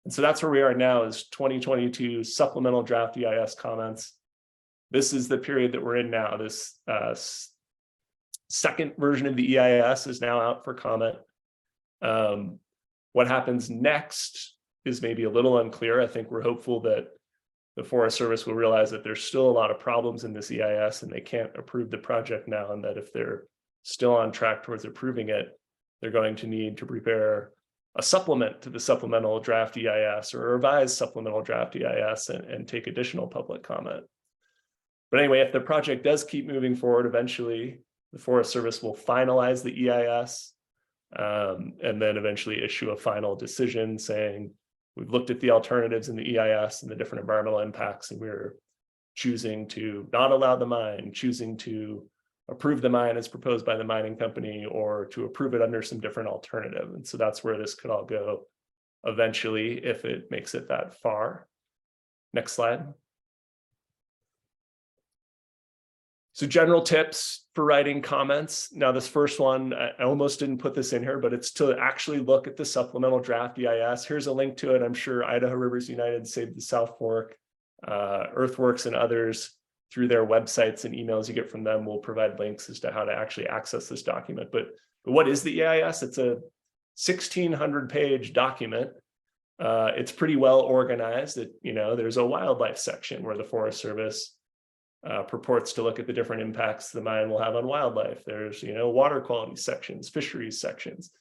And so that's where we are now, is 2022 supplemental draft EIS comments. This is the period that we're in now. This second version of the EIS is now out for comment. What happens next is maybe a little unclear. I think we're hopeful that the Forest Service will realize that there's still a lot of problems in this EIS and they can't approve the project now, and that if they're still on track towards approving it, they're going to need to prepare a supplement to the supplemental draft EIS or a revised supplemental draft EIS and take additional public comment. But anyway, if the project does keep moving forward, eventually the Forest Service will finalize the EIS and then eventually issue a final decision saying, we've looked at the alternatives in the EIS and the different environmental impacts, and we're choosing to not allow the mine, choosing to approve the mine as proposed by the mining company, or to approve it under some different alternative. And so that's where this could all go eventually, if it makes it that far. Next slide. So general tips for writing comments. Now, this first one, I almost didn't put this in here, but it's to actually look at the supplemental draft EIS. Here's a link to it. I'm sure Idaho Rivers United, Save the South Fork, Earthworks, and others through their websites and emails you get from them will provide links as to how to actually access this document. But what is the EIS? It's a 1,600-page document. It's pretty well organized. There's a wildlife section where the Forest Service purports to look at the different impacts the mine will have on wildlife. There's, water quality sections, fisheries sections.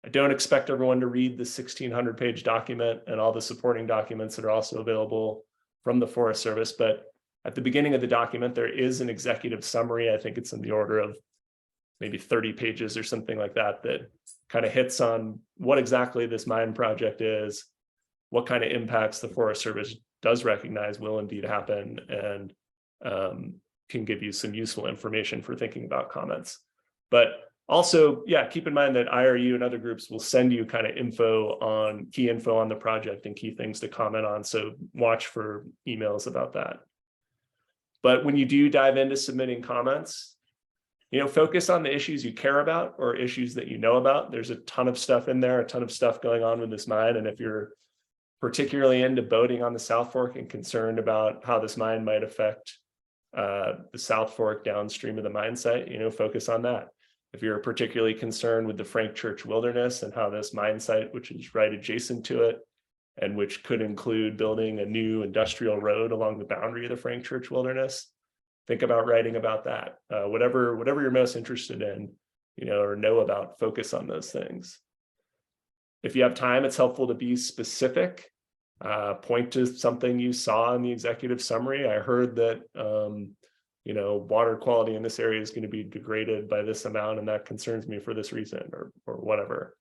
I don't expect everyone to read the 1,600-page document and all the supporting documents that are also available from the Forest Service, but at the beginning of the document, there is an executive summary. I think it's in the order of maybe 30 pages or something like that, that kind of hits on what exactly this mine project is, what kind of impacts the Forest Service does recognize will indeed happen, and can give you some useful information for thinking about comments. But also, keep in mind that IRU and other groups will send you kind of key info on the project and key things to comment on. So watch for emails about that. But when you do dive into submitting comments, focus on the issues you care about or issues that you know about. There's a ton of stuff in there, a ton of stuff going on with this mine. And if you're particularly into boating on the South Fork and concerned about how this mine might affect the South Fork downstream of the mine site, focus on that. If you're particularly concerned with the Frank Church Wilderness and how this mine site, which is right adjacent to it, and which could include building a new industrial road along the boundary of the Frank Church Wilderness, think about writing about that. Whatever you're most interested in, or know about, focus on those things. If you have time, it's helpful to be specific. Point to something you saw in the executive summary. I heard that, water quality in this area is going to be degraded by this amount, and that concerns me for this reason, or whatever.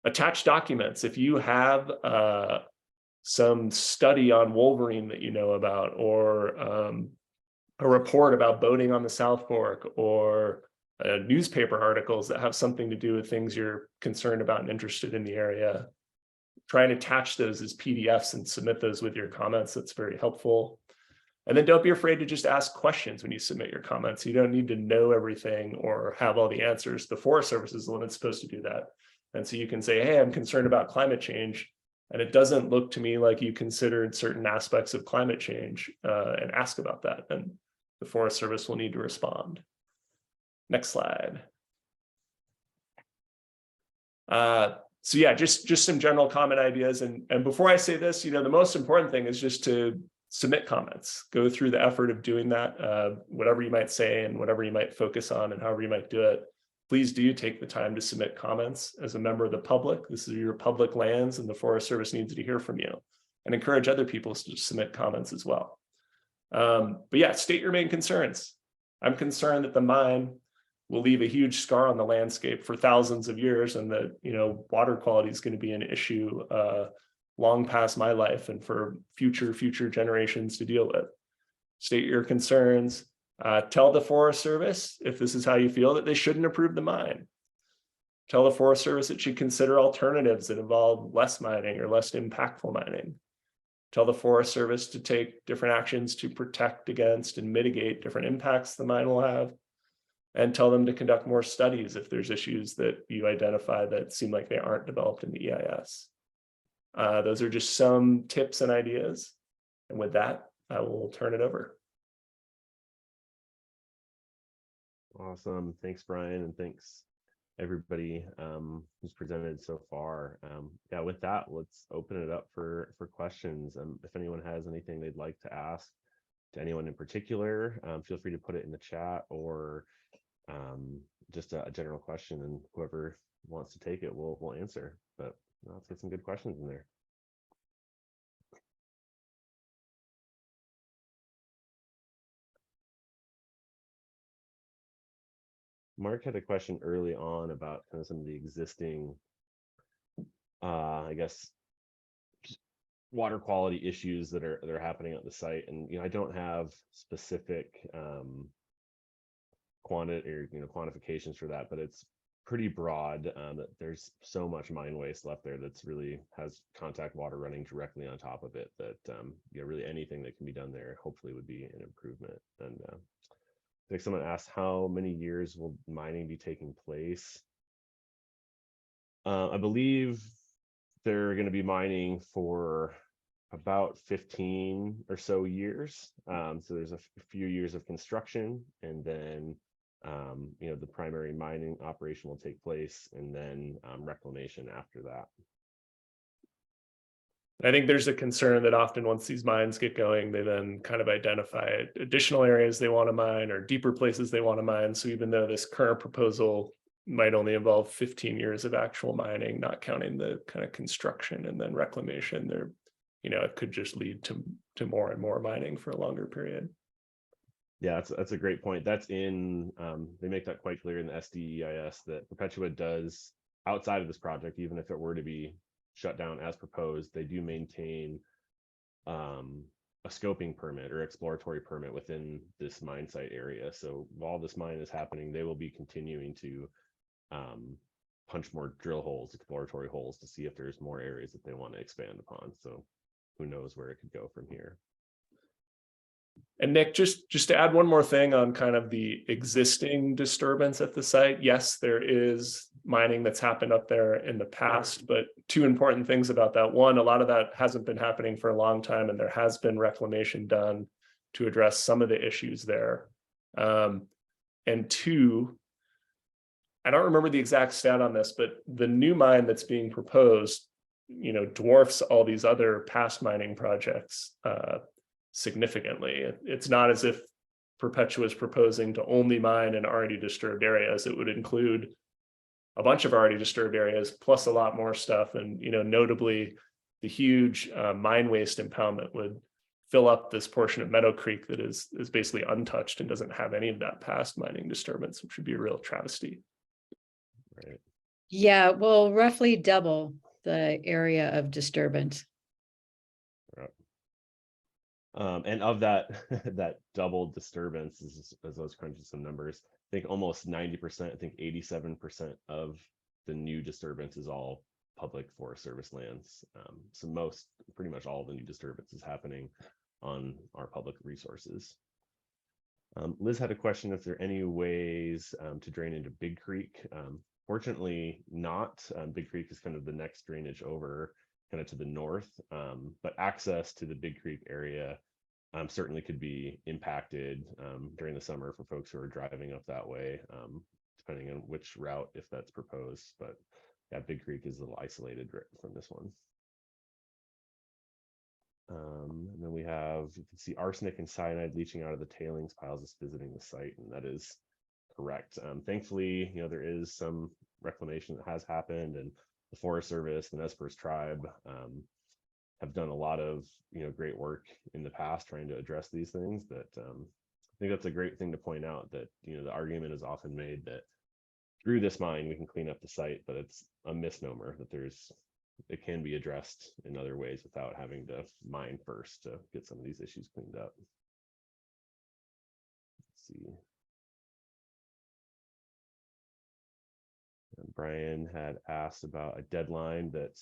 Attach documents. If you have some study on wolverine that you know about, or a report about boating on the South Fork, or newspaper articles that have something to do with things you're concerned about and interested in the area, try and attach those as PDFs and submit those with your comments. That's very helpful. And then don't be afraid to just ask questions when you submit your comments. You don't need to know everything or have all the answers. The Forest Service is the one that's supposed to do that. And so you can say, hey, I'm concerned about climate change, and it doesn't look to me like you considered certain aspects of climate change, and ask about that. And the Forest Service will need to respond. Next slide. So just some general comment ideas. And before I say this, the most important thing is just to submit comments. Go through the effort of doing that, whatever you might say and whatever you might focus on and however you might do it. Please do take the time to submit comments as a member of the public. This is your public lands, and the Forest Service needs to hear from you, and encourage other people to submit comments as well. But state your main concerns. I'm concerned that the mine will leave a huge scar on the landscape for thousands of years, and that water quality is going to be an issue long past my life and for future generations to deal with. State your concerns. Tell the Forest Service, if this is how you feel, that they shouldn't approve the mine. Tell the Forest Service it should consider alternatives that involve less mining or less impactful mining. tell the Forest Service to take different actions to protect against and mitigate different impacts the mine will have, and tell them to conduct more studies if there's issues that you identify that seem like they aren't developed in the EIS. Those are just some tips and ideas. And with that, I will turn it over. Awesome. Thanks, Brian, and thanks everybody who's presented so far. Yeah, with that, let's open it up for questions. If anyone has anything they'd like to ask to anyone in particular, feel free to put it in the chat, or just a general question, and whoever wants to take it will answer. But let's get some good questions in there. Mark had a question early on about kind of some of the existing, I guess, water quality issues that are happening at the site. And I don't have specific quantity or quantifications for that, but it's pretty broad. That there's so much mine waste left there that's really has contact water running directly on top of it, that really anything that can be done there hopefully would be an improvement. And I think someone asked, how many years will mining be taking place? I believe they're going to be mining for about 15 or so years. So there's a few years of construction, and then the primary mining operation will take place, and then reclamation after that. I think there's a concern that often once these mines get going, they then kind of identify additional areas they want to mine or deeper places they want to mine. So even though this current proposal might only involve 15 years of actual mining, not counting the kind of construction and then reclamation, there, it could just lead to more and more mining for a longer period. Yeah, that's a great point. That's in, they make that quite clear in the SDEIS that Perpetua does, outside of this project, even if it were to be shut down as proposed, they do maintain a scoping permit or exploratory permit within this mine site area. So while this mine is happening, they will be continuing to punch more drill holes, exploratory holes, to see if there's more areas that they want to expand upon. So who knows where it could go from here. And Nick, just to add one more thing on kind of the existing disturbance at the site. Yes, there is mining that's happened up there in the past, but two important things about that. One, a lot of that hasn't been happening for a long time, and there has been reclamation done to address some of the issues there. And two, I don't remember the exact stat on this, but the new mine that's being proposed, dwarfs all these other past mining projects significantly. It's not as if Perpetua is proposing to only mine in already disturbed areas. It would include a bunch of already disturbed areas plus a lot more stuff. And notably, the huge mine waste impoundment would fill up this portion of Meadow Creek that is basically untouched and doesn't have any of that past mining disturbance, which would be a real travesty. Right. Yeah, well, roughly double the area of disturbance. And of that that double disturbance, as I was crunching some numbers, I think almost 90%, I think 87% of the new disturbance is all public Forest Service lands. So pretty much all the new disturbance is happening on our public resources. Liz had a question if there are any ways to drain into Big Creek. Fortunately not. Big Creek is kind of the next drainage over, kind of to the north, but access to the Big Creek area certainly could be impacted during the summer for folks who are driving up that way, depending on which route, if that's proposed. But yeah, Big Creek is a little isolated from this one. And then we have, you can see arsenic and cyanide leaching out of the tailings piles as visiting the site, and that is correct. Thankfully, there is some reclamation that has happened, and the Forest Service, the Nez Perce tribe, have done a lot of great work in the past trying to address these things. That I think that's a great thing to point out, that the argument is often made that through this mine we can clean up the site, but it's a misnomer. That it can be addressed in other ways without having to mine first to get some of these issues cleaned up. Let's see. And Brian had asked about a deadline that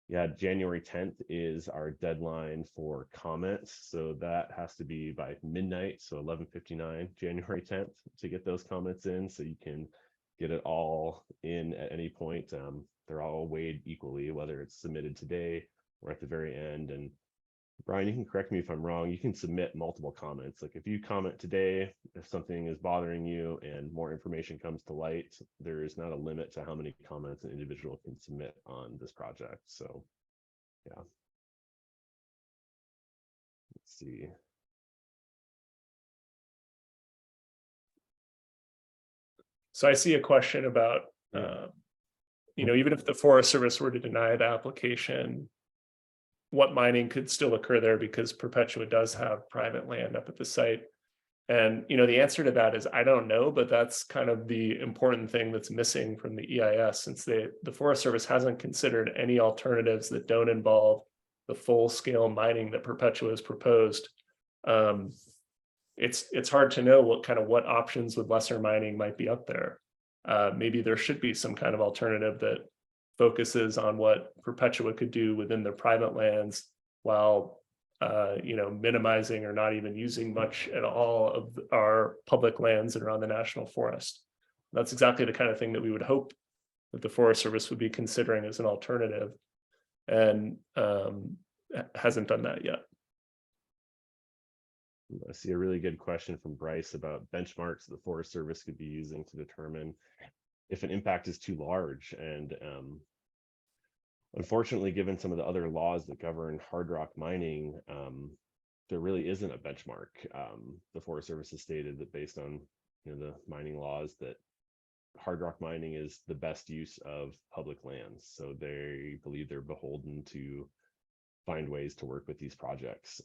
Yeah, January 10th is our deadline for comments. So that has to be by midnight, so 11:59, January 10th, to get those comments in. So you can get it all in at any point. They're all weighed equally, whether it's submitted today or at the very end. And Brian, you can correct me if I'm wrong. You can submit multiple comments. Like if you comment today, if something is bothering you and more information comes to light, there is not a limit to how many comments an individual can submit on this project. So, yeah. Let's see. So I see a question about, Yeah. even if the Forest Service were to deny the application, what mining could still occur there, because Perpetua does have private land up at the site. And, the answer to that is, I don't know, but that's kind of the important thing that's missing from the EIS, since the Forest Service hasn't considered any alternatives that don't involve the full scale mining that Perpetua has proposed. It's hard to know what options with lesser mining might be up there. Maybe there should be some kind of alternative that focuses on what Perpetua could do within their private lands, while minimizing or not even using much at all of our public lands that are on the national forest. That's exactly the kind of thing that we would hope that the Forest Service would be considering as an alternative, and hasn't done that yet. I see a really good question from Bryce about benchmarks the Forest Service could be using to determine if an impact is too large. And unfortunately, given some of the other laws that govern hard rock mining, there really isn't a benchmark. The Forest Service has stated that based on the mining laws, that hard rock mining is the best use of public lands. So they believe they're beholden to find ways to work with these projects.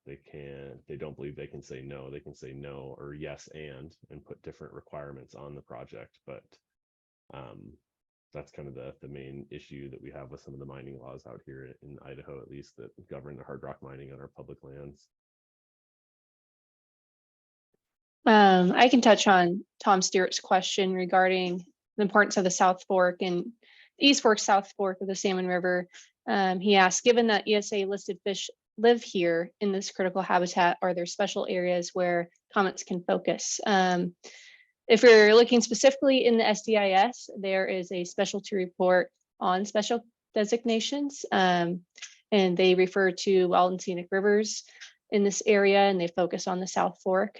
They don't believe they can say no. They can say no or yes and put different requirements on the project. But that's kind of the main issue that we have with some of the mining laws out here in Idaho, at least, that govern the hard rock mining on our public lands. I can touch on Tom Stewart's question regarding the importance of the South Fork and East Fork, South Fork of the Salmon River. He asked, given that ESA listed fish live here in this critical habitat, are there special areas where comments can focus? If you're looking specifically in the SDIS, there is a specialty report on special designations, and they refer to wild and scenic rivers in this area, and they focus on the South Fork.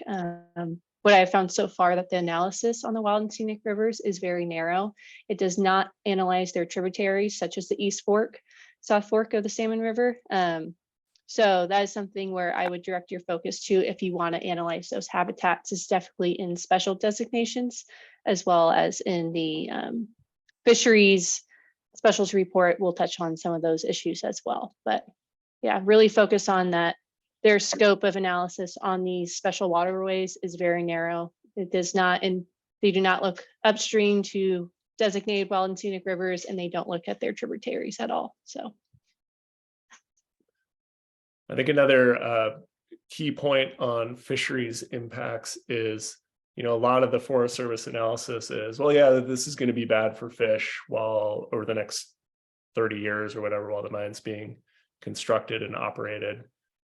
What I've found so far, that the analysis on the wild and scenic rivers is very narrow. It does not analyze their tributaries, such as the East Fork, South Fork of the Salmon River. So that is something where I would direct your focus to if you want to analyze those habitats, is definitely in special designations, as well as in the fisheries specialty report. We'll touch on some of those issues as well. But yeah, really focus on that. Their scope of analysis on these special waterways is very narrow. It does not, and they do not look upstream to designated wild and scenic rivers, and they don't look at their tributaries at all. So I think another key point on fisheries impacts is, a lot of the Forest Service analysis is, well, yeah, this is going to be bad for fish while over the next 30 years or whatever, while the mine's being constructed and operated.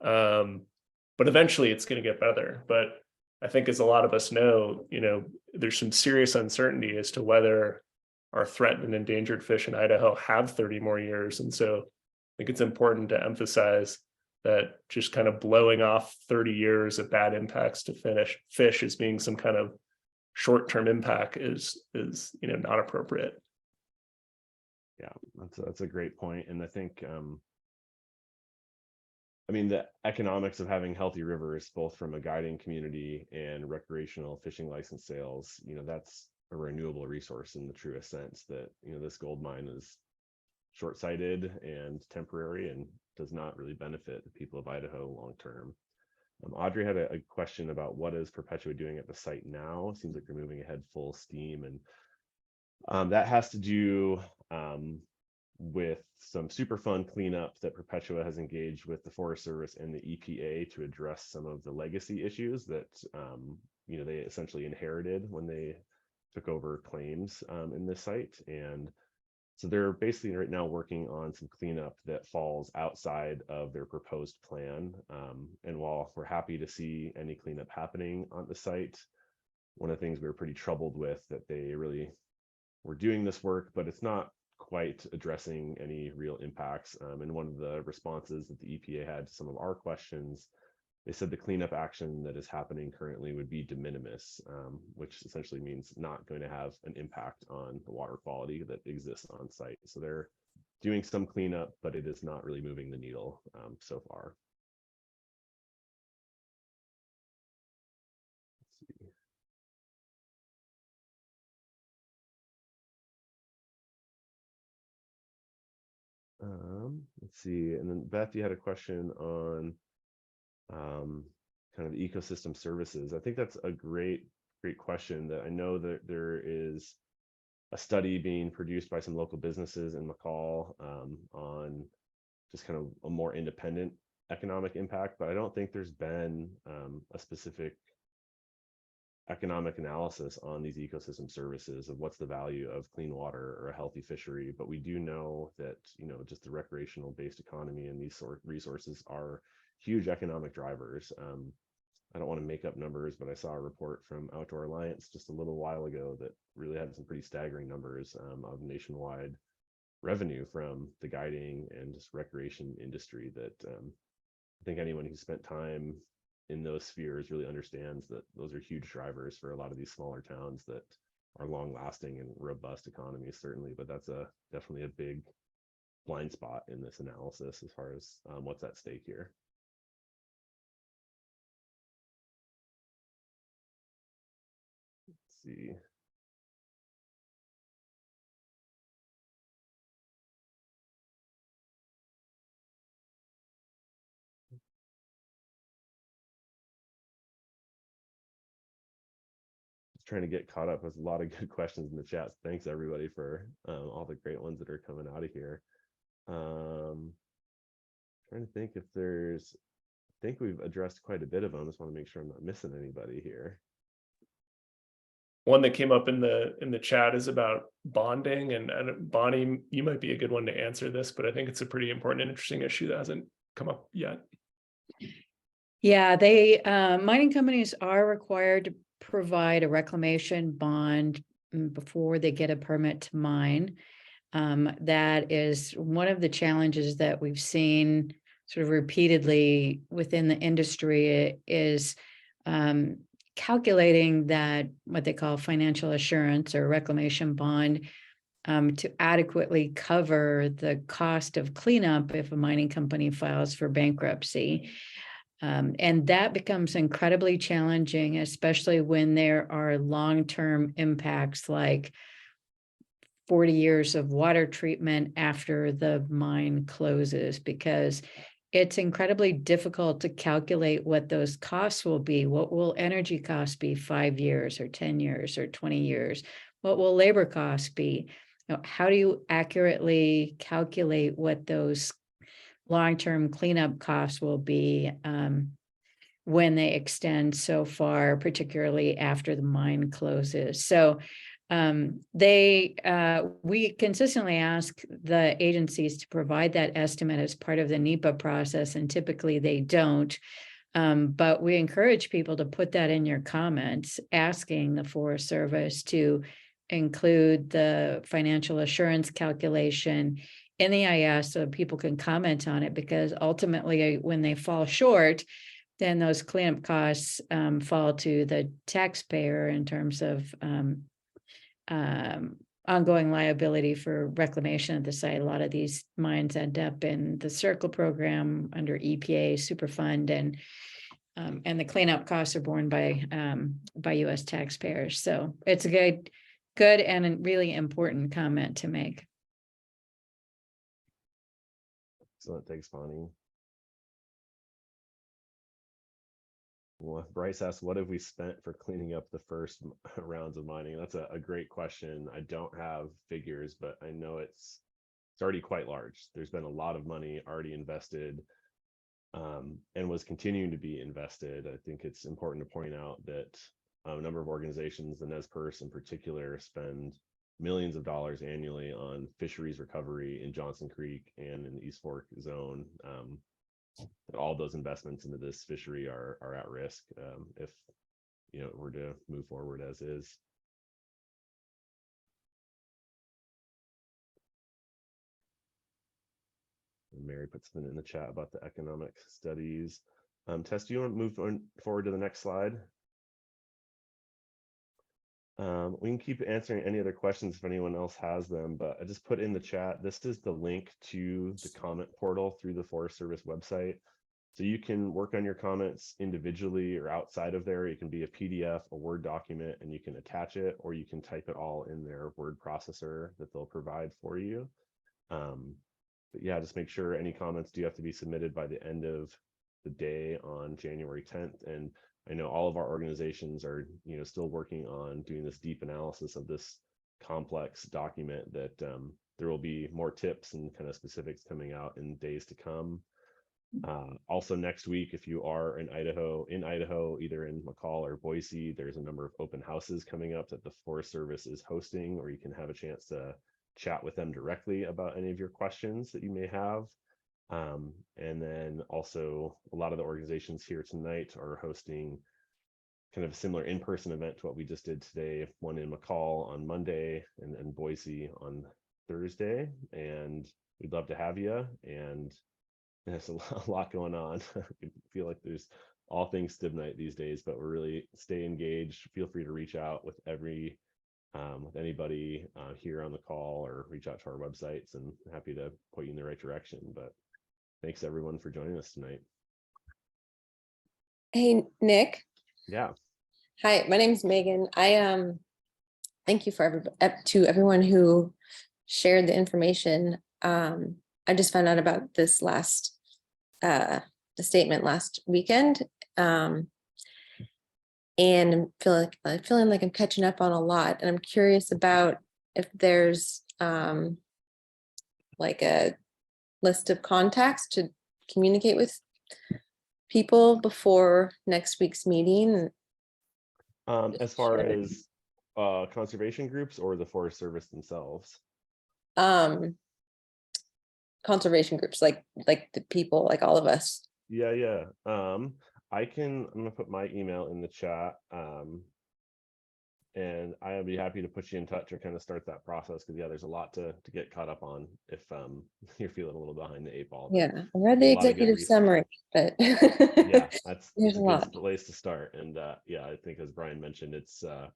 But eventually it's going to get better. But I think, as a lot of us know, there's some serious uncertainty as to whether our threatened and endangered fish in Idaho have 30 more years. And so I think it's important to emphasize that just kind of blowing off 30 years of bad impacts to fish as being some kind of short-term impact is not appropriate. Yeah, that's a great point. And I think the economics of having healthy rivers, both from a guiding community and recreational fishing license sales, that's a renewable resource in the truest sense. That this gold mine is short-sighted and temporary and does not really benefit the people of Idaho long term. Audrey had a question about what is Perpetua doing at the site now. It seems like they're moving ahead full steam, and that has to do with some Superfund cleanup that Perpetua has engaged with the Forest Service and the EPA to address some of the legacy issues that they essentially inherited when they took over claims in this site. And So they're basically right now working on some cleanup that falls outside of their proposed plan. And while we're happy to see any cleanup happening on the site, one of the things we were pretty troubled with that they really were doing this work, but it's not quite addressing any real impacts. And one of the responses that the EPA had to some of our questions, they said the cleanup action that is happening currently would be de minimis, which essentially means not going to have an impact on the water quality that exists on site. So they're doing some cleanup, but it is not really moving the needle so far. Let's see. Let's see. And then Beth, you had a question on kind of ecosystem services. I think that's a great question. That I know that there is a study being produced by some local businesses in McCall on just kind of a more independent economic impact, but I don't think there's been a specific economic analysis on these ecosystem services of what's the value of clean water or a healthy fishery. But we do know that, you know, just the recreational based economy and these sort of resources are huge economic drivers. I don't want to make up numbers, but I saw a report from Outdoor Alliance just a little while ago that really had some pretty staggering numbers of nationwide revenue from the guiding and just recreation industry that I think anyone who spent time in those spheres really understands that those are huge drivers for a lot of these smaller towns that are long lasting and robust economies, certainly, but that's definitely a big blind spot in this analysis as far as what's at stake here. Let's see. Trying to get caught up with a lot of good questions in the chat. Thanks everybody for all the great ones that are coming out of here. Trying to think if there's, I think we've addressed quite a bit of them. I just want to make sure I'm not missing anybody here. One that came up in the chat is about bonding, and Bonnie, you might be a good one to answer this, but I think it's a pretty important and interesting issue that hasn't come up yet. Yeah, mining companies are required to provide a reclamation bond before they get a permit to mine. That is one of the challenges that we've seen sort of repeatedly within the industry is calculating that what they call financial assurance or reclamation bond to adequately cover the cost of cleanup if a mining company files for bankruptcy. And that becomes incredibly challenging, especially when there are long-term impacts like 40 years of water treatment after the mine closes, because it's incredibly difficult to calculate what those costs will be. What will energy costs be 5 years or 10 years or 20 years? What will labor costs be? How do you accurately calculate what those long-term cleanup costs will be when they extend so far, particularly after the mine closes? So we consistently ask the agencies to provide that estimate as part of the NEPA process, and typically they don't. But we encourage people to put that in your comments, asking the Forest Service to include the financial assurance calculation in the EIS so people can comment on it, because ultimately when they fall short, then those cleanup costs fall to the taxpayer in terms of ongoing liability for reclamation of the site. A lot of these mines end up in the Circle program under EPA Superfund, and the cleanup costs are borne by U.S. taxpayers. So it's a good and a really important comment to make. Excellent, thanks, Bonnie. Well, Bryce asked, what have we spent for cleaning up the first rounds of mining? That's a great question. I don't have figures, but I know it's already quite large. There's been a lot of money already invested and was continuing to be invested. I think it's important to point out that a number of organizations, the NESPERS in particular, spend millions of dollars annually on fisheries recovery in Johnson Creek and in the East Fork zone. That all those investments into this fishery are at risk if we're to move forward as is. And Mary put something in the chat about the economic studies. Tess, do you want to move forward to the next slide? We can keep answering any other questions if anyone else has them, but I just put in the chat, this is the link to the comment portal through the Forest Service website. So you can work on your comments individually or outside of there. It can be a PDF, a Word document, and you can attach it, or you can type it all in their word processor that they'll provide for you. But yeah, just make sure any comments do have to be submitted by the end of the day on January 10th. And I know all of our organizations are, still working on doing this deep analysis of this complex document that there will be more tips and kind of specifics coming out in days to come. Also next week, if you are in Idaho, either in McCall or Boise, there's a number of open houses coming up that the Forest Service is hosting, or you can have a chance to chat with them directly about any of your questions that you may have. And then also a lot of the organizations here tonight are hosting kind of a similar in-person event to what we just did today, one in McCall on Monday and Boise on Thursday. And we'd love to have you. And there's a lot going on. I feel like there's all things Stibnite these days, but we're really stay engaged. Feel free to reach out with anybody here on the call, or reach out to our websites, and happy to point you in the right direction. But thanks everyone for joining us tonight. Hey, Nick. Yeah. Hi, my name is Megan. I thank you to everyone who shared the information. I just found out about this the statement last weekend, and feeling like I'm catching up on a lot. And I'm curious about if there's like a list of contacts to communicate with people before next week's meeting. As far as conservation groups or the Forest Service themselves? Conservation groups, like the people, like all of us. Yeah. I'm gonna put my email in the chat, and I'll be happy to put you in touch or kind of start that process, because there's a lot to get caught up on if you're feeling a little behind the 8 ball. Yeah, I read the executive summary, but yeah, that's a a good lot. place to start. And yeah, I think as Brian mentioned, it's a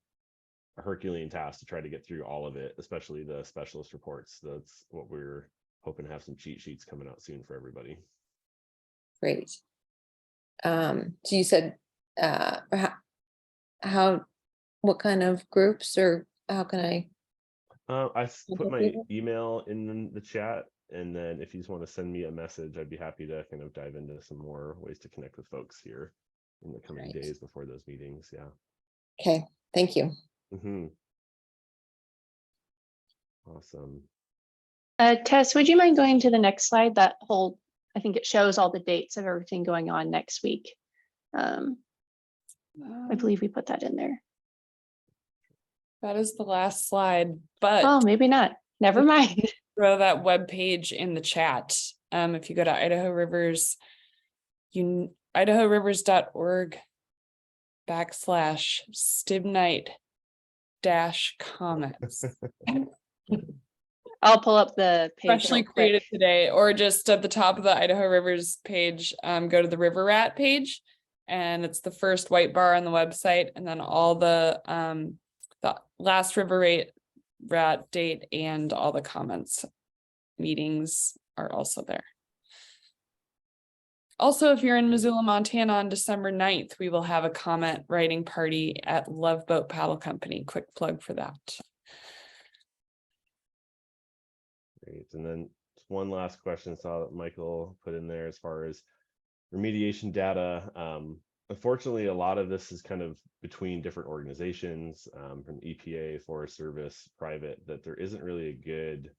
Herculean task to try to get through all of it, especially the specialist reports. That's what we're hoping to have some cheat sheets coming out soon for everybody. Great. So you said what kind of groups, or how can I? I put my email in the chat, and then if you just want to send me a message, I'd be happy to kind of dive into some more ways to connect with folks here in the coming days before those meetings. Yeah. Okay, thank you. Awesome. Tess, would you mind going to the next slide? That whole, I think it shows all the dates of everything going on next week. I believe we put that in there. That is the last slide, but Oh, maybe not. Never mind. throw that web page in the chat. If you go to Idaho Rivers, idahoverivers's/Stibnite-comments. I'll pull up the page. Freshly created today, or just at the top of the Idaho Rivers page, go to the River Rat page, and it's the first white bar on the website, and then all the last River Rat date and all the comments meetings are also there. Also, if you're in Missoula, Montana on December 9th, we will have a comment writing party at Love Boat Paddle Company. Quick plug for that. Great. And then one last question I saw that Michael put in there as far as remediation data. Unfortunately, a lot of this is kind of between different organizations, from EPA, Forest Service, private, that there isn't really a good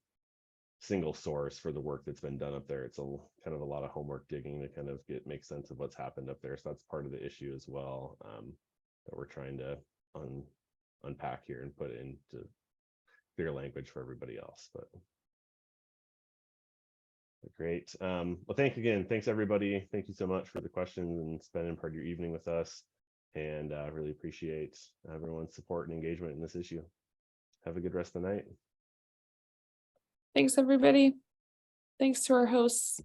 single source for the work that's been done up there. It's kind of a lot of homework digging to kind of make sense of what's happened up there. So that's part of the issue as well, that we're trying to unpack here and put into clear language for everybody else. But great. Well, thanks everybody. Thank you so much for the questions and spending part of your evening with us. And I really appreciate everyone's support and engagement in this issue. Have a good rest of the night. Thanks, everybody. Thanks to our hosts.